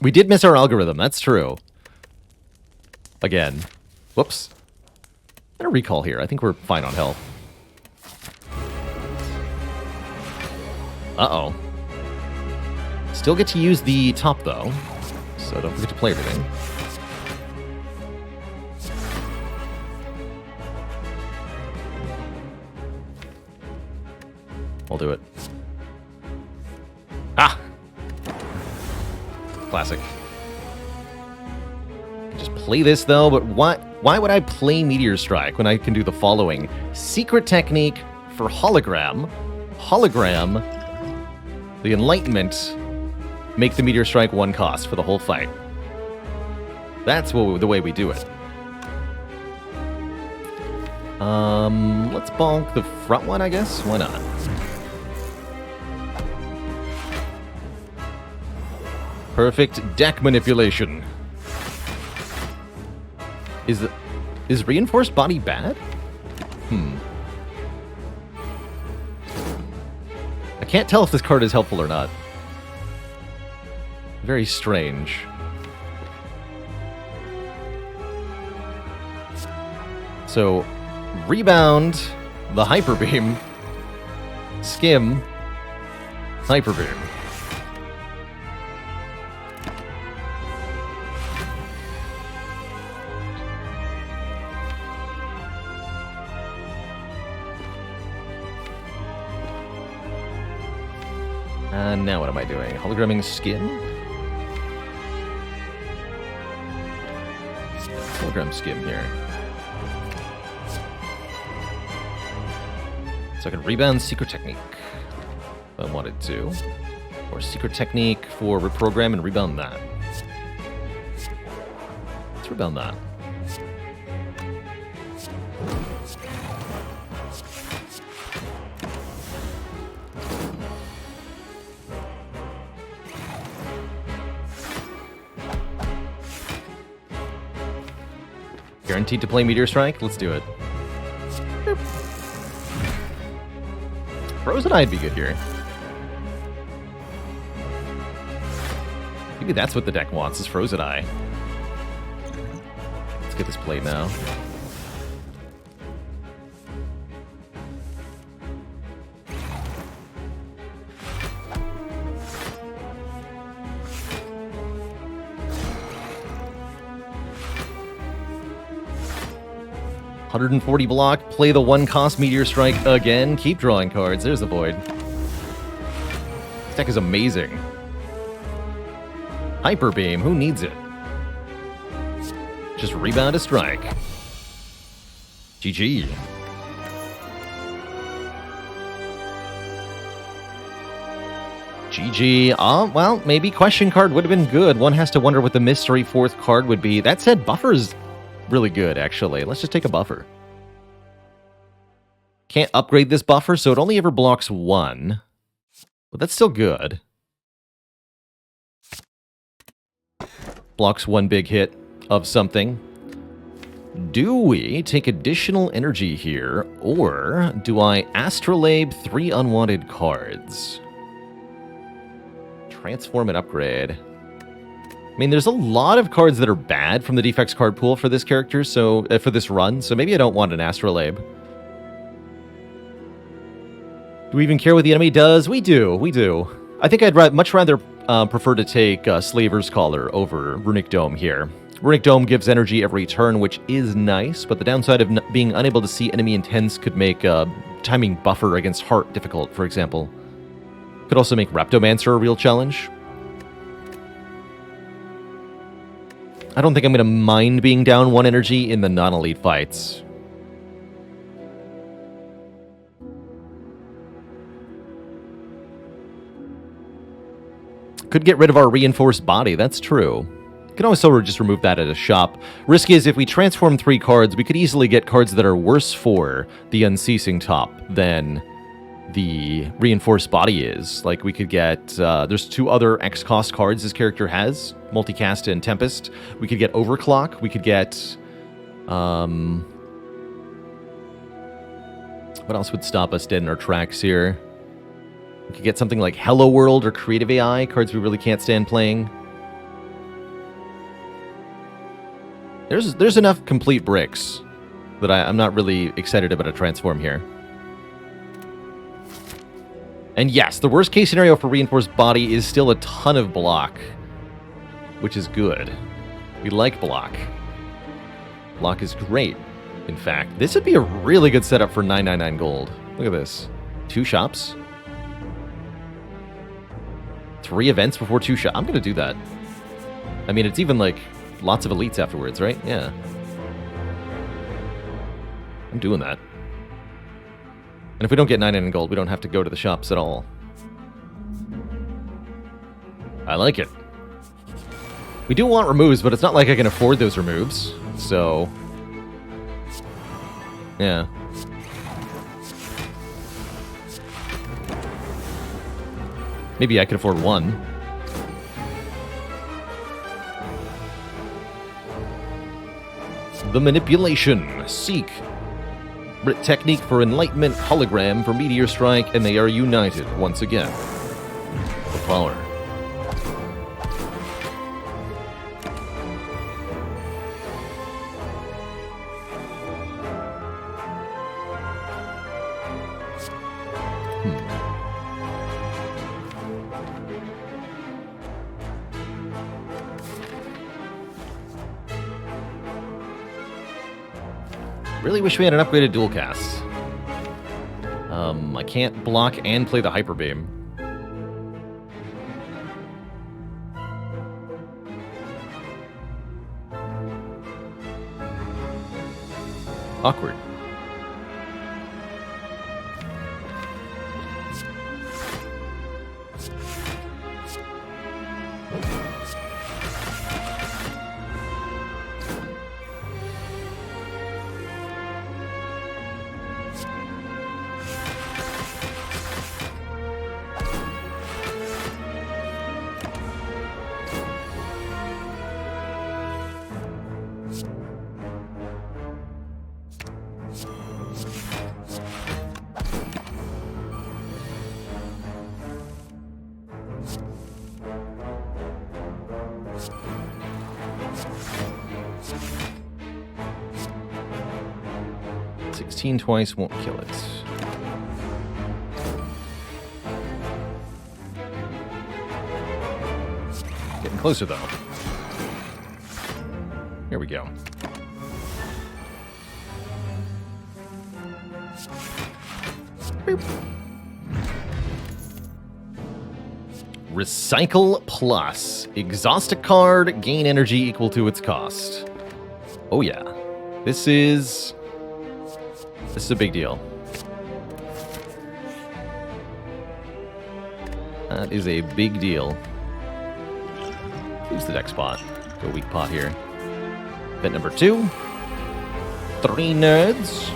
We did miss our algorithm, that's true. Again. Whoops. I'm gonna recall here. I think we're fine on health. Uh-oh. Still get to use the top, though. So don't forget to play everything. I'll do it. Ah! Classic. Just play this, though, but why would I play Meteor Strike when I can do the following? Secret Technique for Hologram. Hologram. The Enlightenment. Make the Meteor Strike 1 cost for the whole fight. That's the way we do it. Let's bonk the front one, I guess? Why not? Perfect deck manipulation. Is Reinforced Body bad? I can't tell if this card is helpful or not. Very strange. So, rebound the Hyperbeam. Skim. Hyperbeam. Now what am I doing? Hologramming skin? Hologram skin here. So I can rebound Secret Technique if I wanted to. Or Secret Technique for reprogram and rebound that. Let's rebound that. Guaranteed to play Meteor Strike? Let's do it. Boop. Frozen Eye'd be good here. Maybe that's what the deck wants, is Frozen Eye. Let's get this played now. $140 block, play the 1-cost Meteor Strike again, keep drawing cards. There's the Void. This deck is amazing. Hyperbeam, who needs it? Just rebound a strike. GG. GG. Well, maybe question card would have been good. One has to wonder what the mystery 4th card would be. That said, Buffer's really good, actually. Let's just take a Buffer. Can't upgrade this Buffer, so it only ever blocks 1. But that's still good. Blocks 1 big hit of something. Do we take additional energy here, or do I Astrolabe 3 unwanted cards? Transform and upgrade. I mean, there's a lot of cards that are bad from the Defects card pool for this character, so for this run, so maybe I don't want an Astrolabe. Do we even care what the enemy does? We do, we do. I think I'd much rather prefer to take Slaver's Collar over Runic Dome here. Runic Dome gives energy every turn, which is nice, but the downside of being unable to see enemy intents could make timing Buffer against Heart difficult, for example. Could also make Reptomancer a real challenge. I don't think I'm going to mind being down 1 energy in the non-elite fights. Could get rid of our reinforced body, that's true. Can also just remove that at a shop. Risk is, if we transform 3 cards, we could easily get cards that are worse for the Unceasing top than the reinforced body is. Like, we could get, there's 2 other X-cost cards this character has, Multicast and Tempest. We could get Overclock, we could get, what else would stop us dead in our tracks here? We could get something like Hello World or Creative AI, cards we really can't stand playing. There's enough complete bricks that I'm not really excited about a transform here. And yes, the worst case scenario for Reinforced Body is still a ton of block, which is good. We like block. Block is great, in fact. This would be a really good setup for 999 gold. Look at this. 2 shops. 3 events before 2 shops. I'm going to do that. I mean, it's even like lots of elites afterwards, right? Yeah. I'm doing that. And if we don't get 999 gold, we don't have to go to the shops at all. I like it. We do want removes, but it's not like I can afford those removes. So, yeah. Maybe I could afford 1. The Manipulation. Seek. Brit Technique for Enlightenment, Hologram for Meteor Strike, and they are united once again. The power. Really wish we had an upgraded dual cast. I can't block and play the Hyperbeam. Awkward. Twice won't kill it. Getting closer, though. Here we go. Boop. Recycle Plus. Exhaust a card, gain energy equal to its cost. Oh, yeah. This is a big deal. That is a big deal. Who's the deck spot? Go weak pot here. Bet number 2. 3 nerds.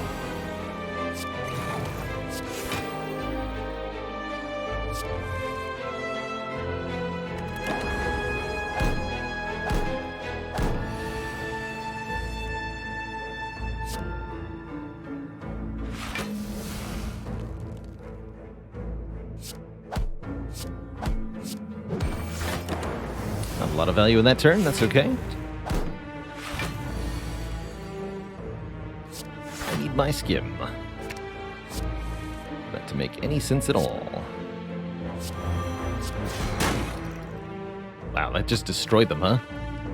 A lot of value in that turn, that's okay. I need my skim. That to make any sense at all. Wow, that just destroyed them, huh?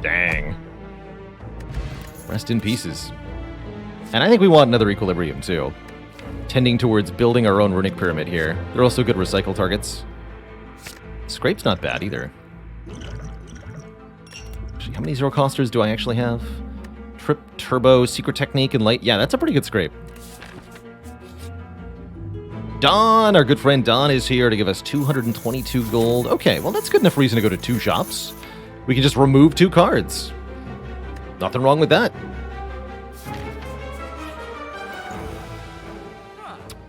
Dang. Rest in pieces. And I think we want another Equilibrium, too. Tending towards building our own Runic Pyramid here. They're also good recycle targets. Scrape's not bad, either. How many Zero Costers do I actually have? Trip, Turbo, Secret Technique, and Light. Yeah, that's a pretty good scrape. Don, our good friend Don, is here to give us 222 gold. Okay, well, that's good enough reason to go to 2 shops. We can just remove 2 cards. Nothing wrong with that.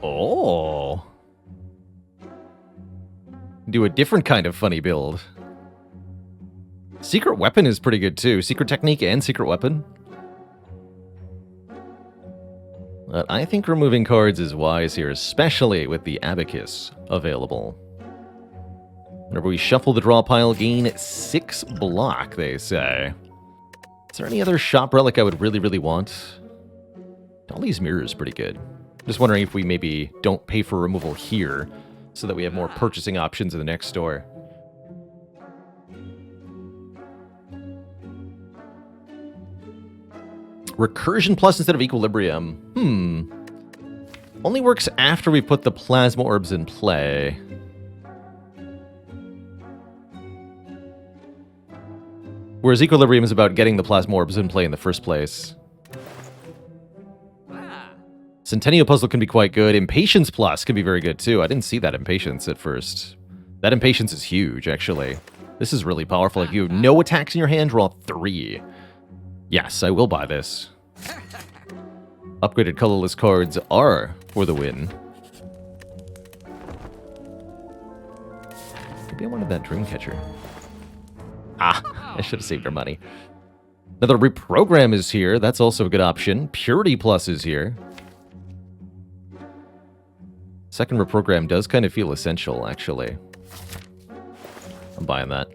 Oh. Do a different kind of funny build. Secret Weapon is pretty good, too. Secret Technique and Secret Weapon. But I think removing cards is wise here, especially with the Abacus available. Whenever we shuffle the draw pile, gain 6 block, they say. Is there any other shop relic I would really, really want? Dolly's Mirror is pretty good. Just wondering if we maybe don't pay for removal here, so that we have more purchasing options in the next store. Recursion Plus instead of Equilibrium. Only works after we put the Plasma Orbs in play. Whereas Equilibrium is about getting the Plasma Orbs in play in the first place. Centennial Puzzle can be quite good. Impatience Plus can be very good too. I didn't see that Impatience at first. That Impatience is huge, actually. This is really powerful. If you have no attacks in your hand, draw 3. Yes, I will buy this. Upgraded colorless cards are for the win. Maybe I wanted that Dreamcatcher. Ah, I should have saved our money. Another Reprogram is here. That's also a good option. Purity Plus is here. Second Reprogram does kind of feel essential, actually. I'm buying that.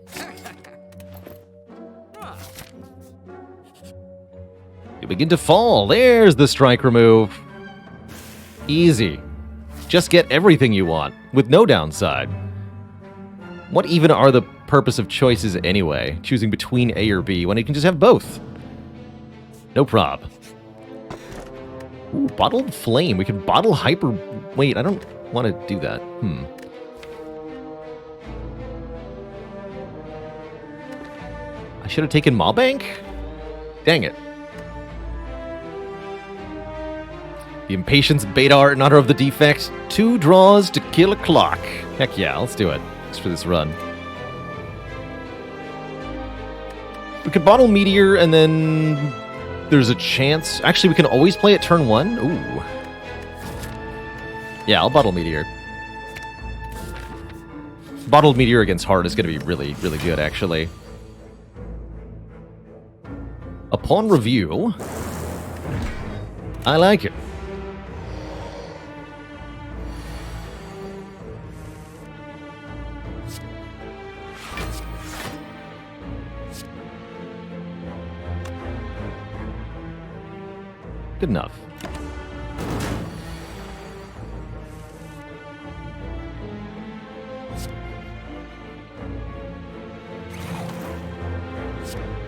You begin to fall. There's the strike remove. Easy. Just get everything you want, with no downside. What even are the purpose of choices anyway? Choosing between A or B when you can just have both. No prob. Ooh, Bottled Flame. We can bottle Hyper... Wait, I don't want to do that. I should have taken Maw Bank? Dang it. The Impatience beta art in honor of the Defect. 2 draws to kill a clock. Heck yeah, let's do it. Thanks for this run. We could bottle Meteor, and then there's a chance... Actually, we can always play it turn 1. Ooh. Yeah, I'll bottle Meteor. Bottled Meteor against Hard is going to be really, really good, actually. Upon review, I like it. Good enough.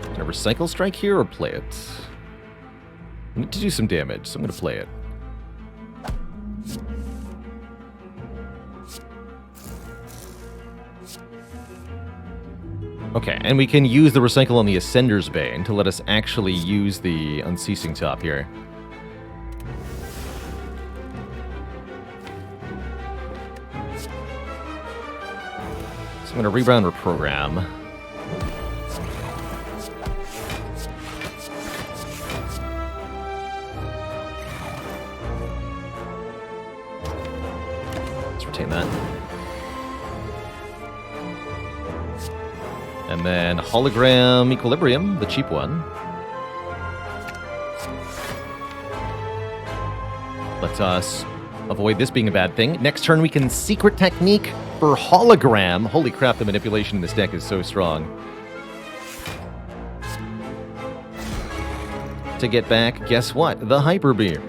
Can I recycle strike here or play it? I need to do some damage, so I'm going to play it. Okay, and we can use the recycle on the Ascender's Bane to let us actually use the Unceasing top here. So I'm going to rebound reprogram. Let's retain that. And then Hologram Equilibrium, the cheap one. Let us avoid this being a bad thing. Next turn we can Secret Technique for Hologram. Holy crap, the manipulation in this deck is so strong. To get back, guess what? The Hyperbeam.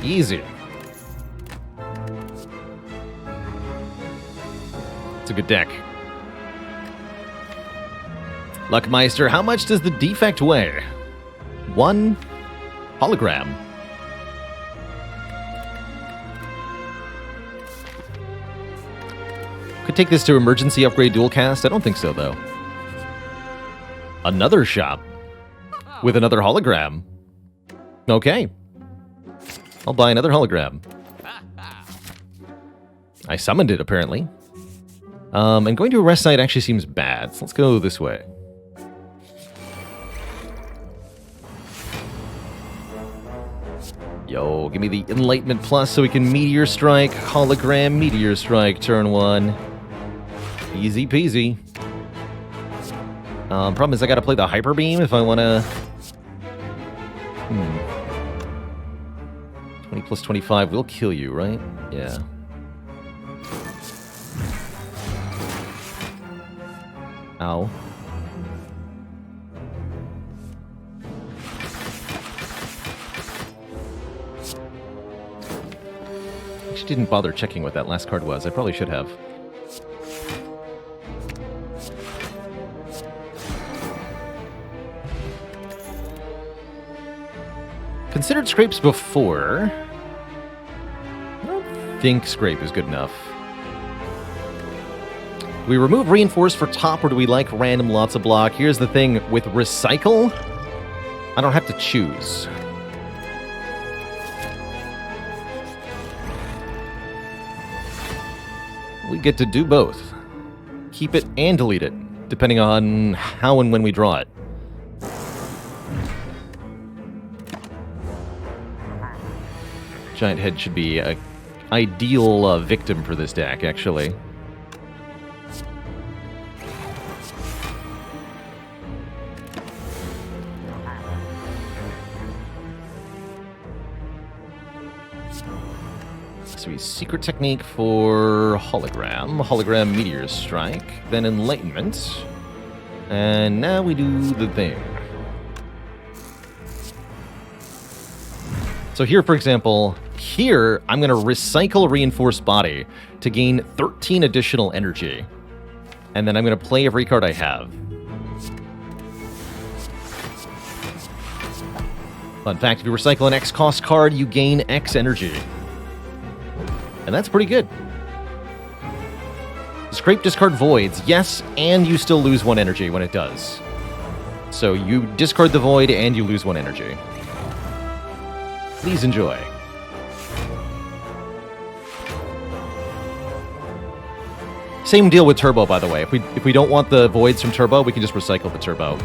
Easy. It's a good deck. Luckmeister, how much does the Defect weigh? 1 hologram. Could take this to emergency upgrade dual cast. I don't think so, though. Another shop with another hologram. Okay. I'll buy another hologram. I summoned it, apparently. And going to a rest site actually seems bad, so let's go this way. Yo, give me the Enlightenment Plus so we can Meteor Strike, Hologram, Meteor Strike, turn 1. Easy peasy. Problem is I gotta play the Hyperbeam if I wanna... 20 plus 25 will kill you, right? Yeah. Ow. Actually didn't bother checking what that last card was. I probably should have. Considered Scrapes before. I don't think Scrape is good enough. Do we remove Reinforce for top, or do we like random lots of block? Here's the thing, with Recycle, I don't have to choose. We get to do both. Keep it and delete it, depending on how and when we draw it. Giant Head should be an ideal victim for this deck, actually. So we Secret Technique for Hologram, Hologram Meteor Strike, then Enlightenment, and now we do the thing. So here, for example, here I'm going to recycle Reinforced Body to gain 13 additional energy, and then I'm going to play every card I have. Fun fact, if you recycle an X cost card, you gain X energy. And that's pretty good. Scrape, discard voids. Yes, and you still lose 1 energy when it does. So you discard the Void and you lose 1 energy. Please enjoy. Same deal with Turbo, by the way. If we don't want the Voids from Turbo, we can just recycle the Turbo.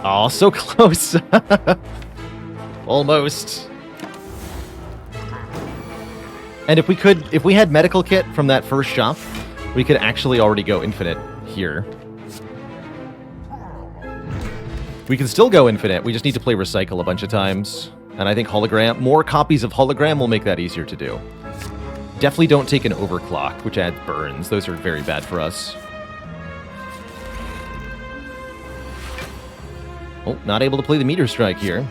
Oh, so close. Almost. And if we had medical kit from that first shop, we could actually already go infinite here. We can still go infinite, we just need to play recycle a bunch of times. And I think hologram, more copies of hologram will make that easier to do. Definitely don't take an overclock, which adds burns. Those are very bad for us. Oh, not able to play the Meteor Strike here.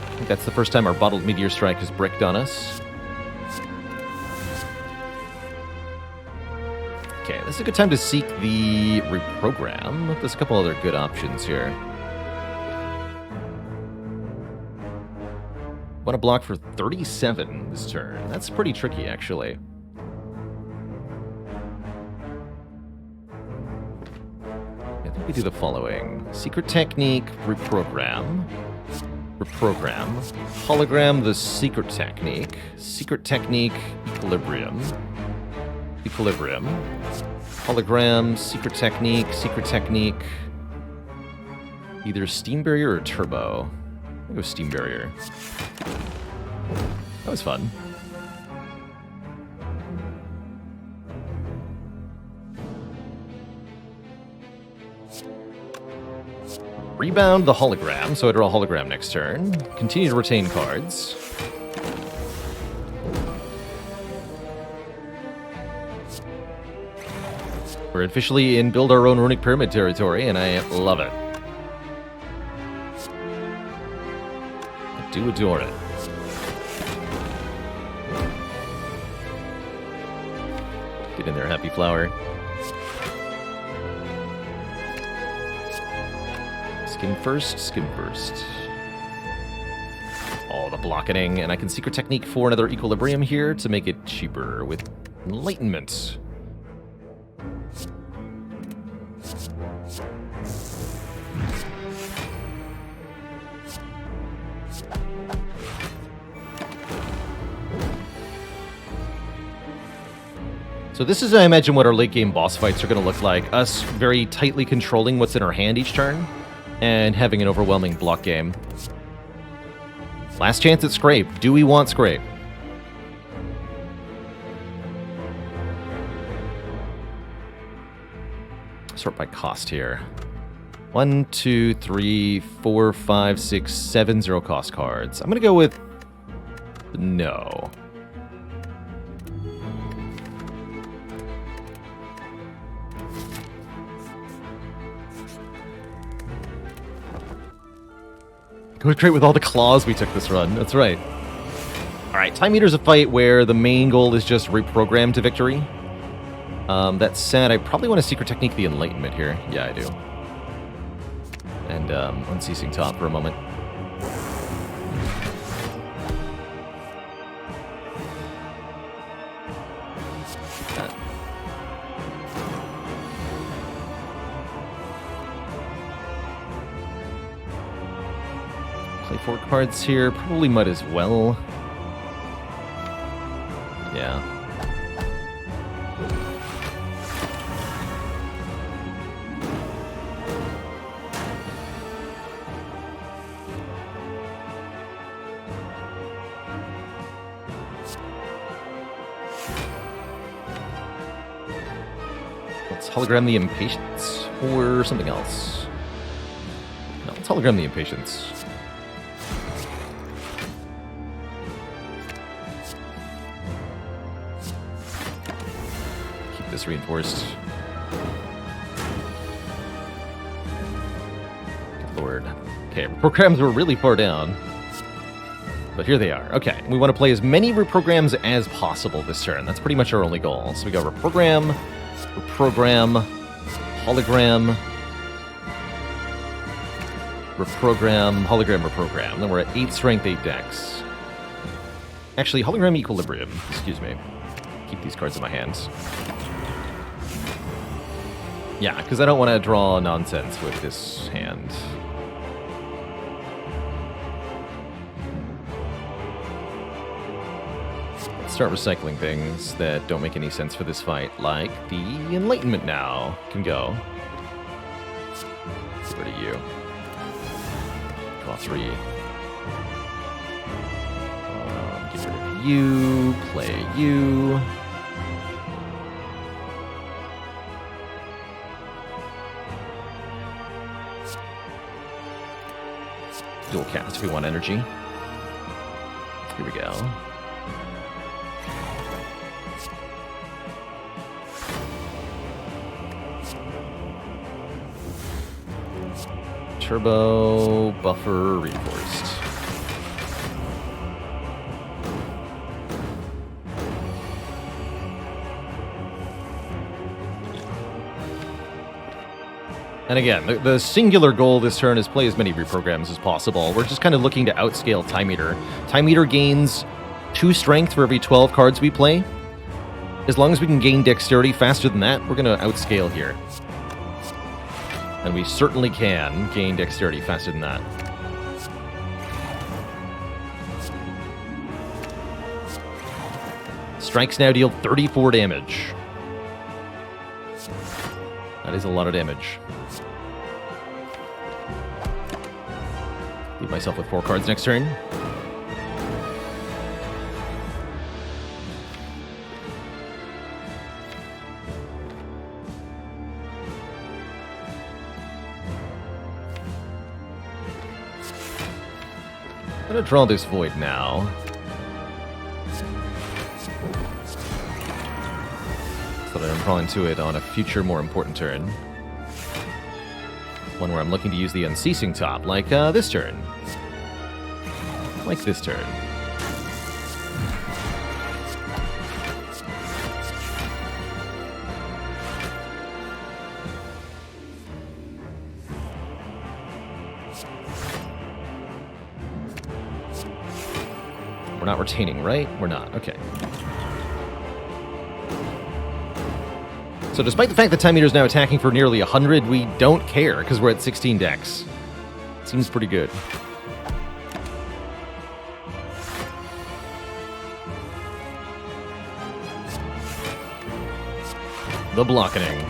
I think that's the first time our bottled Meteor Strike has bricked on us. Okay, this is a good time to seek the reprogram. There's a couple other good options here. Want to block for 37 this turn. That's pretty tricky, actually. I think we do the following. Secret Technique, Reprogram. Reprogram. Hologram, the Secret Technique. Secret Technique, Equilibrium. Equilibrium. Hologram, Secret Technique, Secret Technique. Either Steam Barrier or Turbo. I'll go Steam Barrier. That was fun. Rebound the hologram, so I draw a hologram next turn. Continue to retain cards. We're officially in Build Our Own Runic Pyramid territory, and I love it. I do adore it. Get in there, Happy Flower. Skim first, skim first. Oh, the blocketing. And I can Secret Technique for another Equilibrium here to make it cheaper with Enlightenment. So this is, I imagine, what our late game boss fights are going to look like. Us very tightly controlling what's in our hand each turn, and having an overwhelming block game. Last chance at Scrape. Do we want Scrape? Sort by cost here. 1, 2, 3, 4, 5, 6, 7 zero cost cards. I'm going to go with no. Goes great with all the claws we took this run. That's right. Alright, Time Eater's a fight where the main goal is just reprogram to victory. That said, I probably want to Secret Technique the Enlightenment here. Yeah, I do. And Unceasing top for a moment. Play 4 cards here. Probably might as well. Yeah. Let's hologram the Impatience or something else. No, let's hologram the Impatience. Keep this reinforced. Good lord. Okay, programs were really far down. But here they are. Okay, we want to play as many reprograms as possible this turn. That's pretty much our only goal. So we go reprogram, reprogram, hologram, Reprogram, hologram, reprogram. Then we're at 8 strength, 8 dex. Actually, hologram equilibrium. Excuse me. Keep these cards in my hands. Yeah, because I don't want to draw nonsense with this hand. Let's start recycling things that don't make any sense for this fight, like the Enlightenment now can go. Get rid of you. Draw 3. Get rid of you. Play you. Dual cast if we want energy. Here we go. Turbo, buffer, reinforced. And again, the singular goal this turn is play as many reprograms as possible. We're just kind of looking to outscale Time Eater. Time Eater gains 2 strength for every 12 cards we play. As long as we can gain dexterity faster than that, we're going to outscale here. And we certainly can gain dexterity faster than that. Strikes now deal 34 damage. That is a lot of damage. Leave myself with 4 cards next turn. I'm going to draw this Void now. So that I'm drawing to it on a future, more important turn. One where I'm looking to use the Unceasing top, like this turn. Like this turn. We're not retaining, right? We're not. Okay. So despite the fact that Time Eater is now attacking for nearly 100, we don't care because we're at 16 dex. Seems pretty good. The blockening.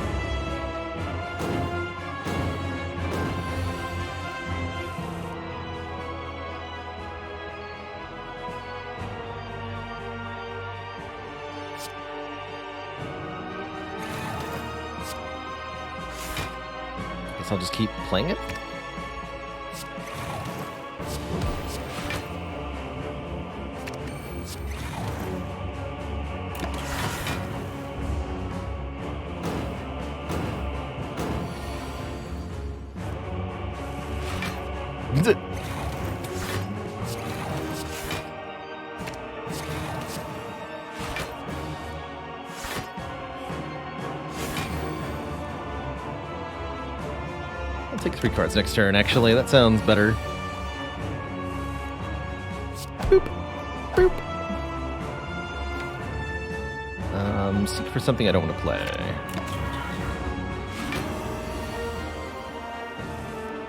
I'll just keep playing it. Take 3 cards next turn, actually. That sounds better. Boop. Boop. Seek for something I don't want to play.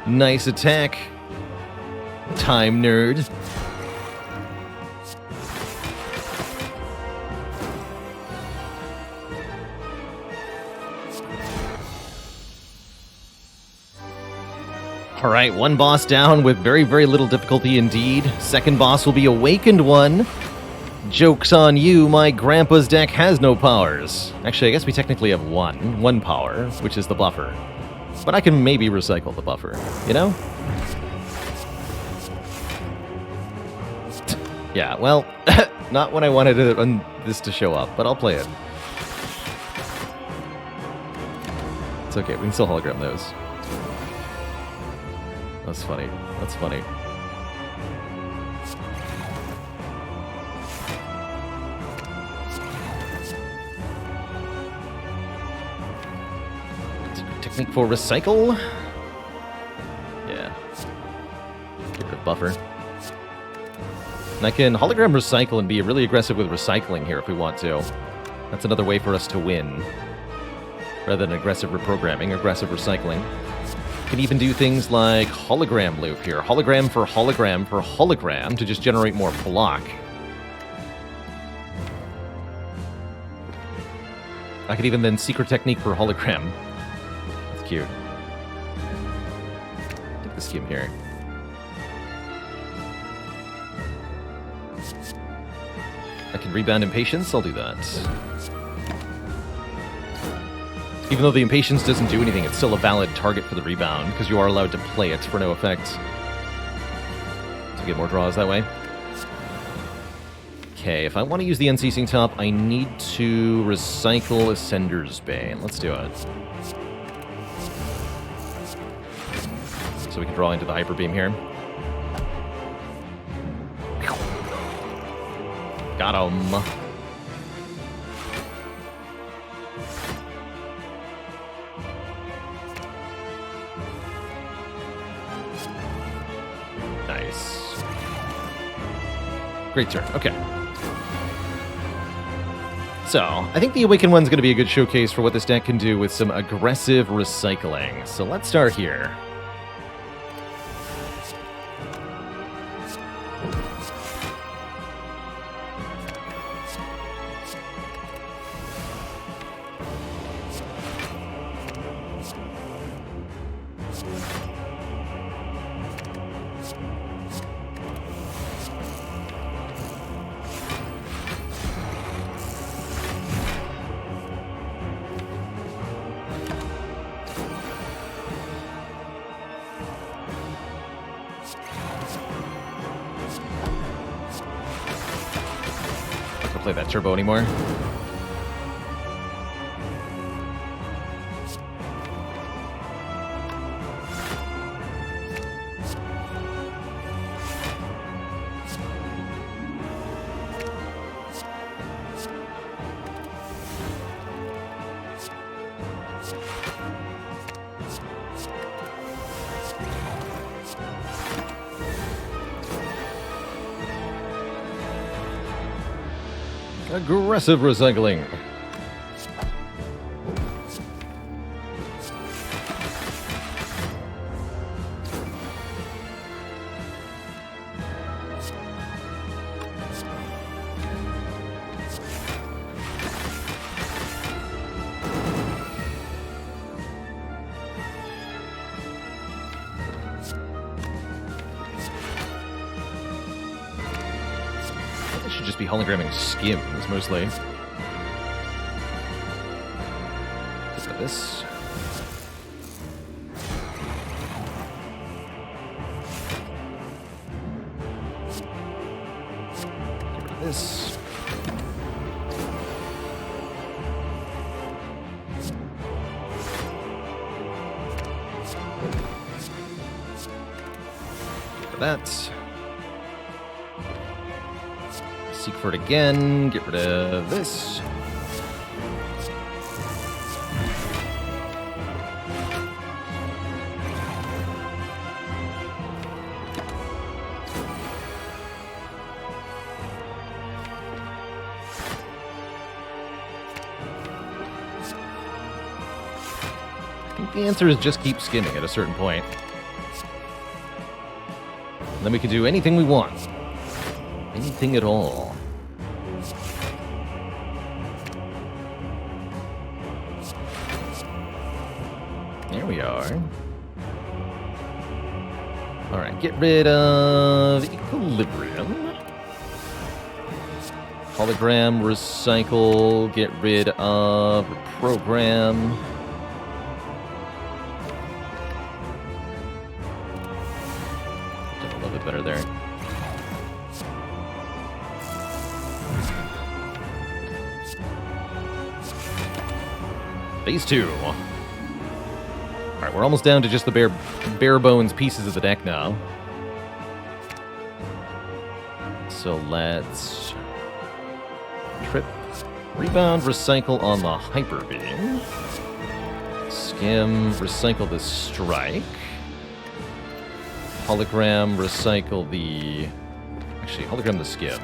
Nice attack. Time nerd. Alright, 1 boss down with very, very little difficulty indeed. Second boss will be Awakened One. Joke's on you, my grandpa's deck has no powers. Actually, I guess we technically have one power, which is the buffer. But I can maybe recycle the buffer, you know? Yeah, well, not when I wanted this to show up, but I'll play it. It's okay, we can still hologram those. That's funny. That's funny. Technique for recycle. Yeah. Get rid of buffer. And I can hologram recycle and be really aggressive with recycling here if we want to. That's another way for us to win. Rather than aggressive reprogramming, aggressive recycling. Can even do things like hologram loop here. Hologram for hologram for hologram to just generate more block. I could even then secret technique for hologram. That's cute. Take the skim here. I can rebound impatience, I'll do that. Even though the impatience doesn't do anything, it's still a valid target for the rebound, because you are allowed to play it for no effect. So get more draws that way. Okay, if I want to use the Unceasing top, I need to recycle Ascender's Bane. Let's do it. So we can draw into the Hyperbeam here. Got him. Nice. Great turn. Okay. So, I think the Awakened one's going to be a good showcase for what this deck can do with some aggressive recycling. So let's start here. Play that turbo anymore. Aggressive recycling. Should just be hologramming skims, mostly. Get rid of this. Get rid of this. Get rid of that. Seek for it again, get rid of this. I think the answer is just keep skimming at a certain point. And then we can do anything we want. Anything at all. There we are. Alright, get rid of Equilibrium. Hologram, recycle, get rid of Reprogram. Did a little bit better there. Phase 2. Alright, we're almost down to just the bare bones pieces of the deck now. So let's trip, rebound, recycle on the Hyperbeam. Skim, recycle the Strike. Hologram, recycle the... Actually, hologram the skim.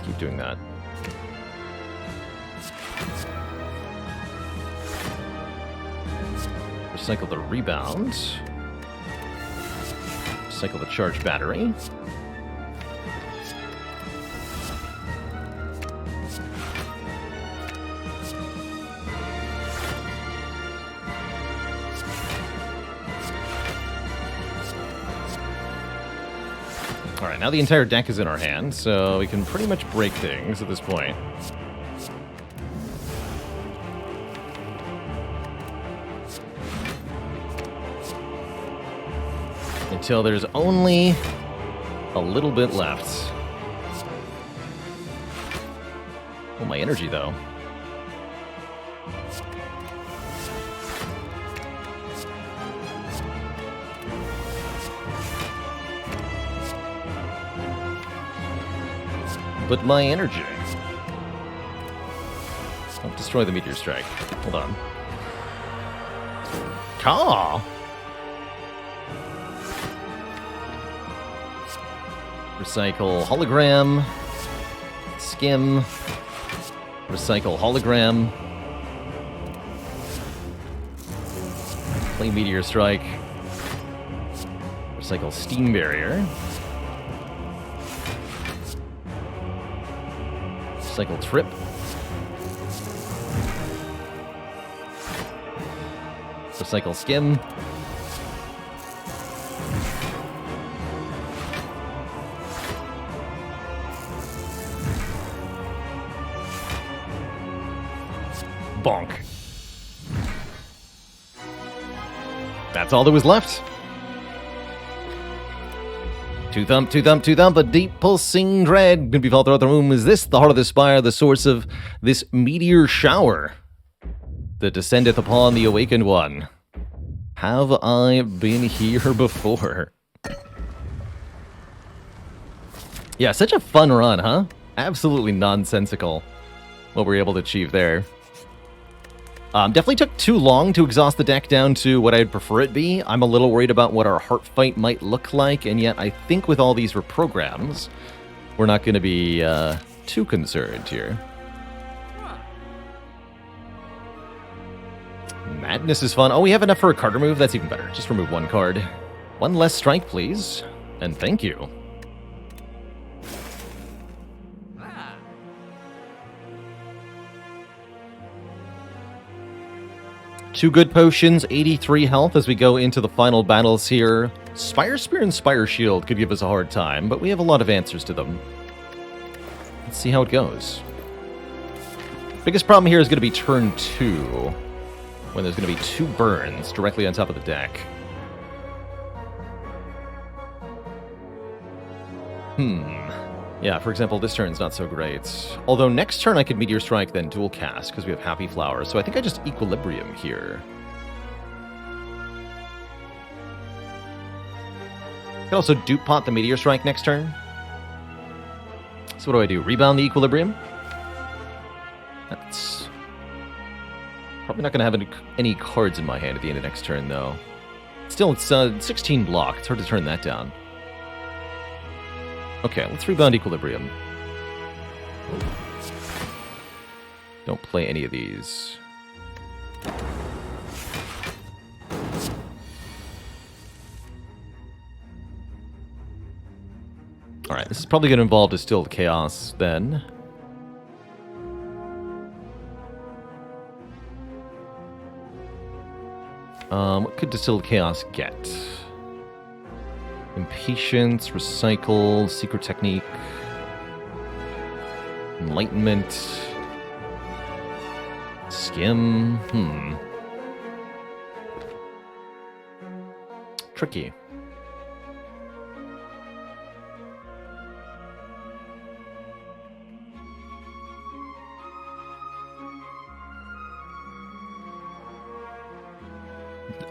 Keep doing that. Recycle the rebound. Recycle the charged battery. Alright, now the entire deck is in our hand, so we can pretty much break things at this point. Until there's only a little bit left. Oh, my energy, though. But my energy. Don't destroy the Meteor Strike. Hold on. Caw! Recycle hologram. Skim. Recycle hologram. Play Meteor Strike. Recycle Steam Barrier. Recycle Trip. Recycle Skim. Bonk. That's all that was left. Two thump, a deep pulsing dread. Gonna be felt throughout the room. Is this the heart of the spire, the source of this meteor shower that descendeth upon the awakened one? Have I been here before? Yeah, such a fun run, huh? Absolutely nonsensical what we're able to achieve there. Definitely took too long to exhaust the deck down to what I'd prefer it be. I'm a little worried about what our heart fight might look like, and yet I think with all these reprograms, we're not going to be too concerned here. Madness is fun. Oh, we have enough for a card remove? That's even better. Just remove one card. One less strike, please. And thank you. Two good potions, 83 health as we go into the final battles here. Spire Spear and Spire Shield could give us a hard time, but we have a lot of answers to them. Let's see how it goes. Biggest problem here is going to be turn 2, when there's going to be 2 burns directly on top of the deck. Yeah, for example, this turn's not so great. Although next turn I could Meteor Strike, then dual cast, because we have Happy Flower. So I think I just Equilibrium here. I could also dupe pot the Meteor Strike next turn. So what do? Rebound the Equilibrium? That's probably not going to have any cards in my hand at the end of next turn, though. Still, it's 16 block. It's hard to turn that down. Okay, let's rebound Equilibrium. Don't play any of these. Alright, this is probably going to involve Distilled Chaos, then. What could Distilled Chaos get? Impatience, Recycle, Secret Technique, Enlightenment, Skim, Tricky.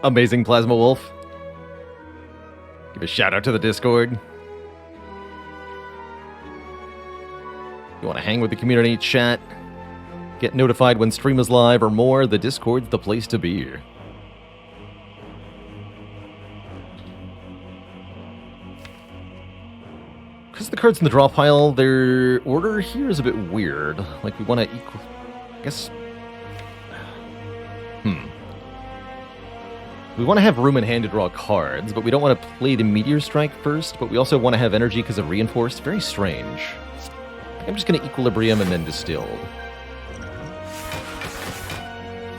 Amazing Plasma Wolf. Give a shout out to the Discord. You want to hang with the community, chat, get notified when stream is live or more, the Discord's the place to be. because the cards in the draw pile, their order here is a bit weird. Like, we want to equal... I guess... We want to have room in hand to draw cards, but we don't want to play the Meteor Strike first, but we also want to have energy because of Reinforced. Very strange. I'm just going to Equilibrium and then Distilled.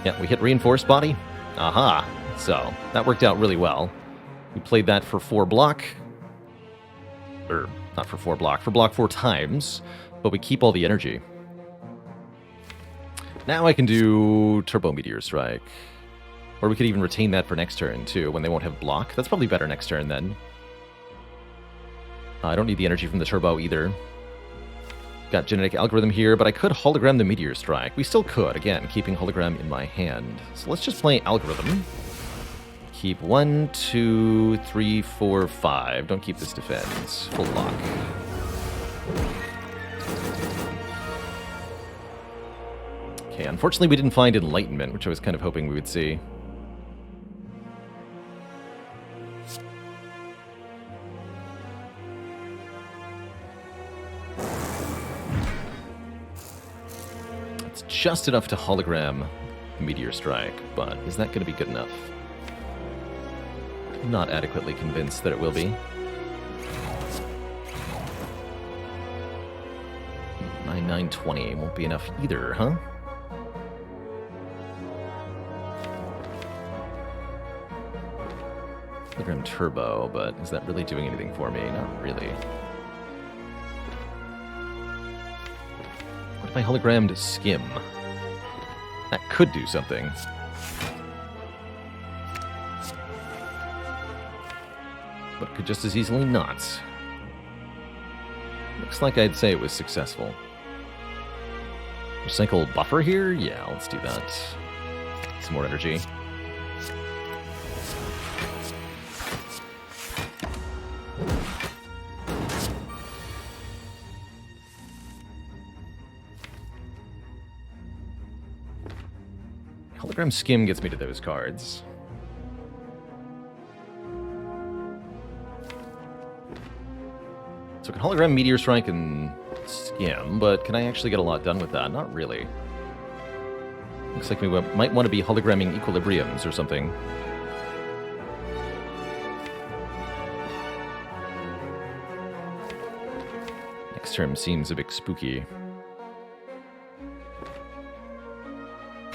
Yeah, we hit Reinforced Body. Aha! So, that worked out really well. We played that for 4 block. Or, not for 4 block, for block 4 times, but we keep all the energy. Now I can do Turbo Meteor Strike. Or we could even retain that for next turn, too, when they won't have block. That's probably better next turn, then. I don't need the energy from the Turbo, either. Got Genetic Algorithm here, but I could Hologram the Meteor Strike. We still could, again, keeping Hologram in my hand. So let's just play Algorithm. Keep 1, 2, 3, 4, 5. Don't keep this Defense. Full lock. Okay, unfortunately we didn't find Enlightenment, which I was kind of hoping we would see. It's just enough to hologram Meteor Strike, but is that going to be good enough? I'm not adequately convinced that it will be. 9/9/20 won't be enough either, huh? Hologram Turbo, but is that really doing anything for me? Not really. What if I hologrammed Skim? That could do something. But it could just as easily not. Looks like I'd say it was successful. Recycle buffer here? Yeah, let's do that. Some more energy. Hologram Skim gets me to those cards. So I can hologram Meteor Strike and Skim, but can I actually get a lot done with that? Not really. Looks like we might want to be hologramming Equilibriums or something. Next term seems a bit spooky.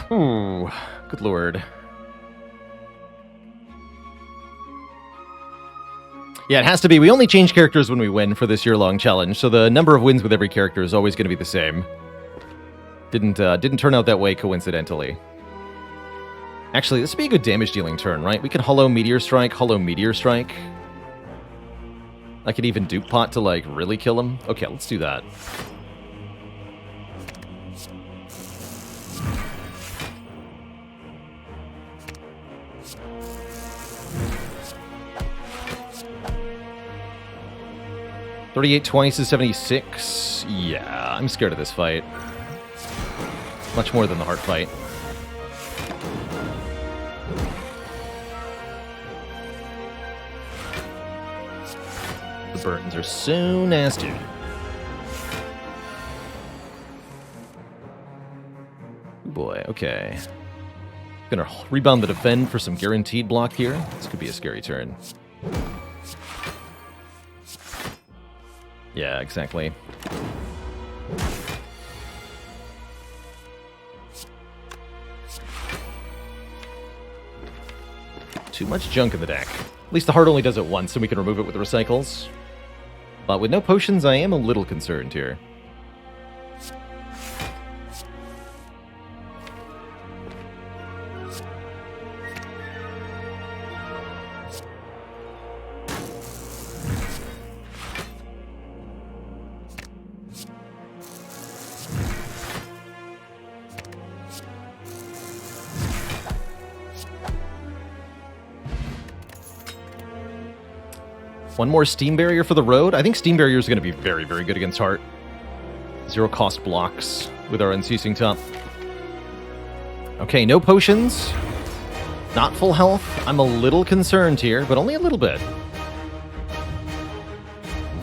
Ooh, good lord. Yeah, it has to be. We only change characters when we win for this year-long challenge, so the number of wins with every character is always going to be the same. Didn't turn out that way coincidentally. Actually, this would be a good damage-dealing turn, right? We can holo Meteor Strike, holo Meteor Strike. I could even dupe pot to, like, really kill him. Okay, let's do that. $38 twice is 76. Yeah, I'm scared of this fight. Much more than the heart fight. The burdens are so nasty. Boy, okay. Gonna rebound the defend for some guaranteed block here. This could be a scary turn. Yeah, exactly. Too much junk in the deck. At least the heart only does it once, and we can remove it with the recycles. But with no potions, I am a little concerned here. One more Steam Barrier for the road. I think Steam Barrier is going to be very, very good against Heart. 0 cost blocks with our Unceasing top. Okay, no potions. Not full health. I'm a little concerned here, but only a little bit.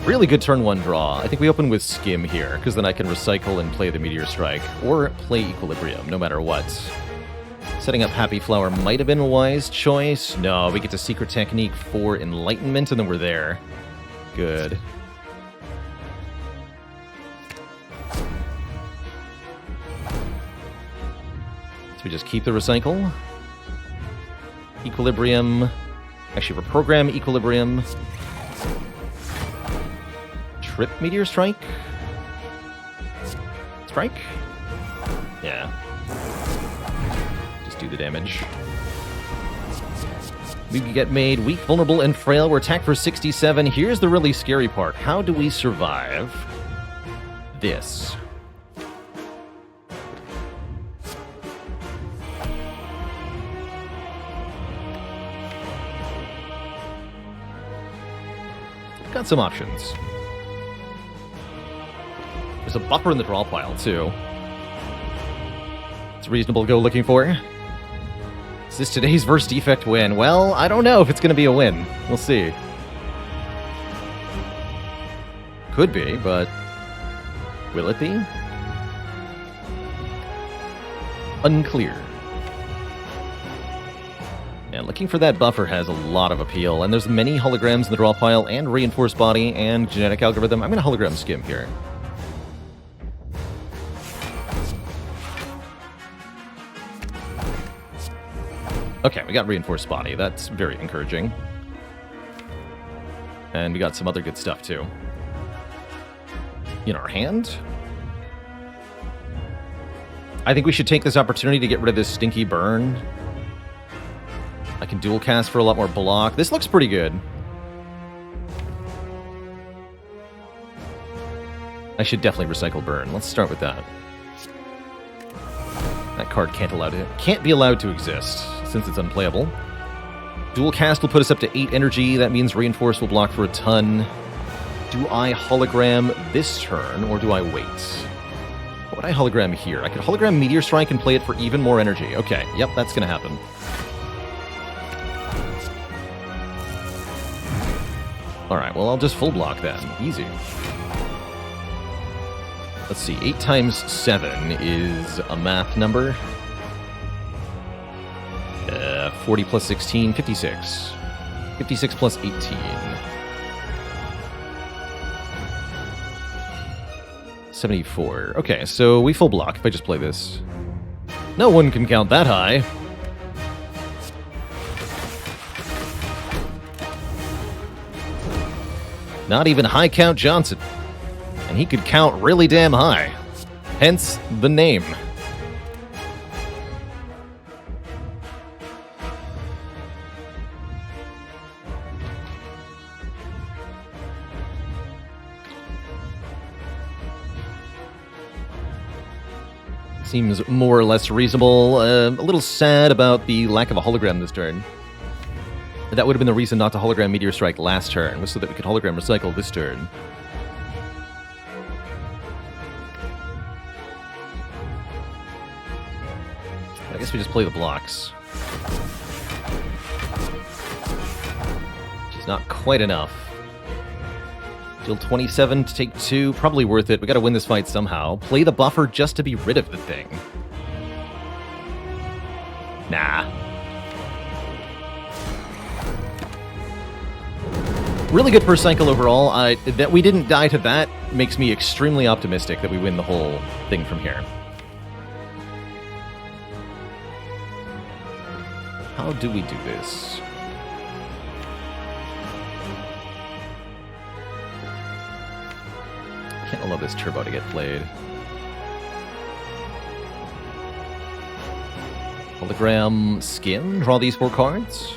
Really good turn 1 draw. I think we open with Skim here, because then I can recycle and play the Meteor Strike, or play Equilibrium, no matter what. Setting up Happy Flower might have been a wise choice. No, we get to Secret Technique for Enlightenment, and then we're there. Good. So we just keep the Recycle. Equilibrium. Actually, reprogram Equilibrium. Trip Meteor Strike? Strike? Yeah. Just do the damage. We get made weak, vulnerable, and frail. We're attacked for 67. Here's the really scary part. How do we survive this? Got some options. There's a buffer in the draw pile, too. It's reasonable to go looking for. Is this today's verse Defect win? Well, I don't know if it's going to be a win. We'll see. Could be, but will it be? Unclear. And looking for that buffer has a lot of appeal, and there's many holograms in the draw pile, and reinforced body, and genetic algorithm. I'm going to hologram Skim here. Okay, we got reinforced body. That's very encouraging. And we got some other good stuff, too. In our hand? I think we should take this opportunity to get rid of this stinky burn. I can dual cast for a lot more block. This looks pretty good. I should definitely recycle burn. Let's start with that. That card can't be allowed to exist, since it's unplayable. Dual cast will put us up to 8 energy. That means reinforce will block for a ton. Do I hologram this turn, or do I wait? What would I hologram here? I could hologram Meteor Strike and play it for even more energy. Okay, yep, that's gonna happen. Alright, well, I'll just full block then. Easy. Let's see, 8 times 7 is a math number. 40 plus 16, 56. 56 plus 18. $74. Okay, so we full block if I just play this. No one can count that high. Not even High Count Johnson. And he could count really damn high. Hence the name. Seems more or less reasonable. A little sad about the lack of a hologram this turn. That would have been the reason not to hologram Meteor Strike last turn, was so that we could hologram recycle this turn. I guess we just play the blocks. Which is not quite enough. Deal 27 to take 2, probably worth it. We gotta win this fight somehow. Play the buffer just to be rid of the thing. Nah. Really good first cycle overall. That we didn't die to that makes me extremely optimistic that we win the whole thing from here. How do we do this? Can't allow this turbo to get played. Hologram Skim. Draw these 4 cards.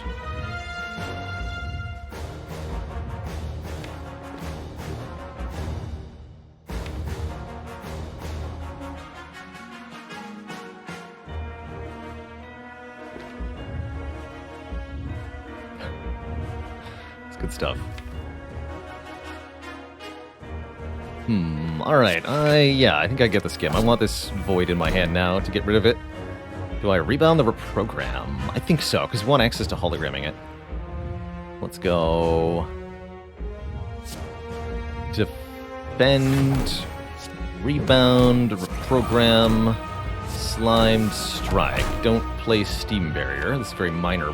Good stuff. Alright, yeah, I think I get the Skim. I want this Void in my hand now to get rid of it. Do I rebound the reprogram? I think so, because we want access to hologramming it. Let's go... defend, rebound, reprogram, slimed strike. Don't play steam barrier. This is a very minor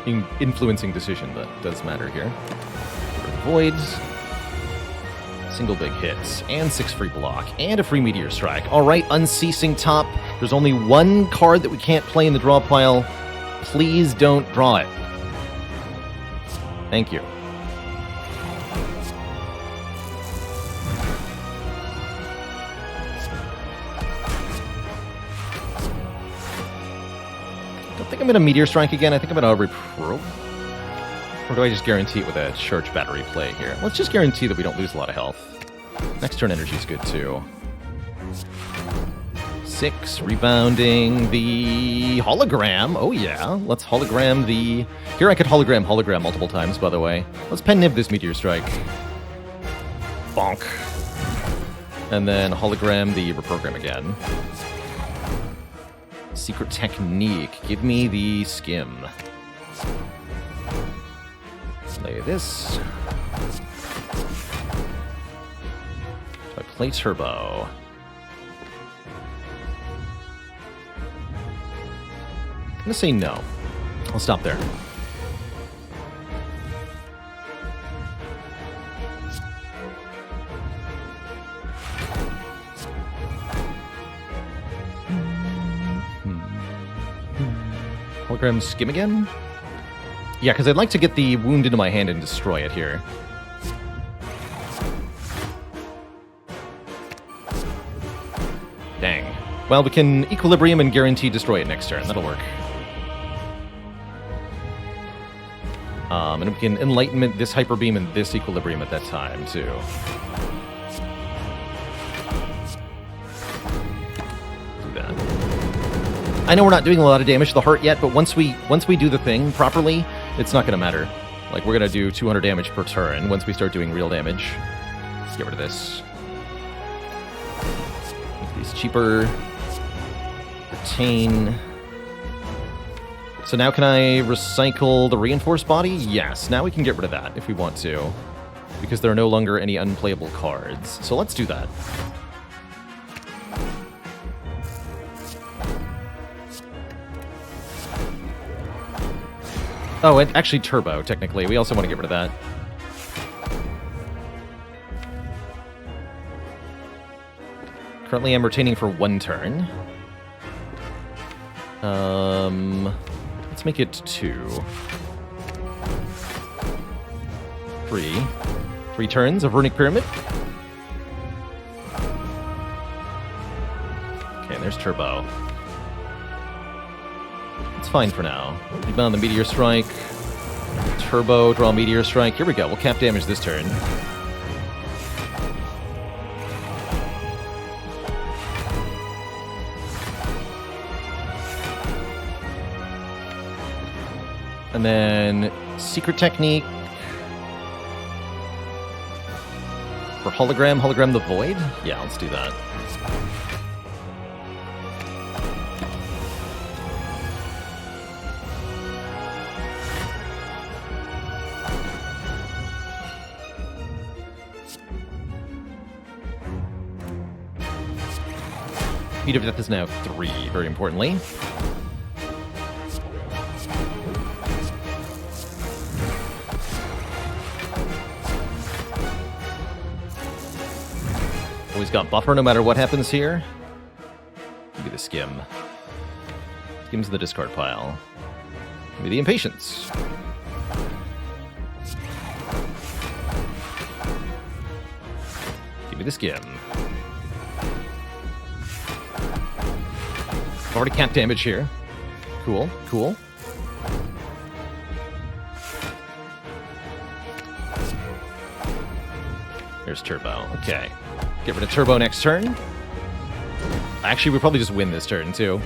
influencing decision, but does matter here. Voids. Single big hits, and 6 free block, and a free Meteor Strike. Alright, Unceasing top. There's only one card that we can't play in the draw pile. Please don't draw it. Thank you. I don't think I'm going to Meteor Strike again. I think I'm going to Repro. Or do I just guarantee it with a Church Battery play here? Let's just guarantee that we don't lose a lot of health. Next turn energy is good too. 6, rebounding the hologram. Oh yeah, let's hologram the... Here I could hologram multiple times, by the way. Let's pen nib this Meteor Strike. Bonk. And then hologram the reprogram again. Secret Technique. Give me the skim. Play this. I play turbo. I'm gonna say no. I'll stop there. Hologram skim again? Yeah, because I'd like to get the wound into my hand and destroy it here. Dang. Well, we can Equilibrium and guarantee destroy it next turn. That'll work. And we can Enlightenment this Hyperbeam and this Equilibrium at that time, too. Do that. I know we're not doing a lot of damage to the heart yet, but once we do the thing properly, it's not going to matter. Like, we're going to do 200 damage per turn once we start doing real damage. Let's get rid of this. Make these cheaper. Retain. So now can I recycle the Reinforced Body? Yes, now we can get rid of that if we want to. Because there are no longer any unplayable cards. So let's do that. Oh, and actually turbo, technically. We also want to get rid of that. Currently I'm retaining for 1 turn. Let's make it 2. 3. 3 turns of Runic Pyramid. Okay, there's turbo. It's fine for now. Rebound the Meteor Strike. Turbo, draw Meteor Strike. Here we go. We'll cap damage this turn. And then Secret Technique. For hologram the Void? Yeah, let's do that. Speed of Death is now 3, very importantly. Always got buffer no matter what happens here. Give me the skim. Skim's the discard pile. Give me the impatience. Give me the skim. Already capped damage here. Cool, cool. There's turbo. Okay. Get rid of turbo next turn. Actually, we probably just win this turn, too.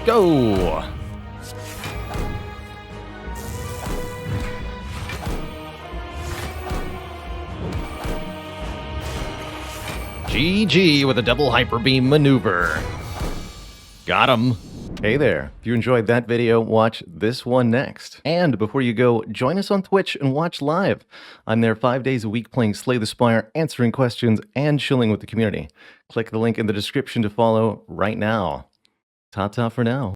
Go! GG with a double Hyperbeam maneuver. Got him. Hey there, if you enjoyed that video, watch this one next. And before you go, join us on Twitch and watch live. I'm there 5 days a week playing Slay the Spire, answering questions, and chilling with the community. Click the link in the description to follow right now. Ta-ta for now.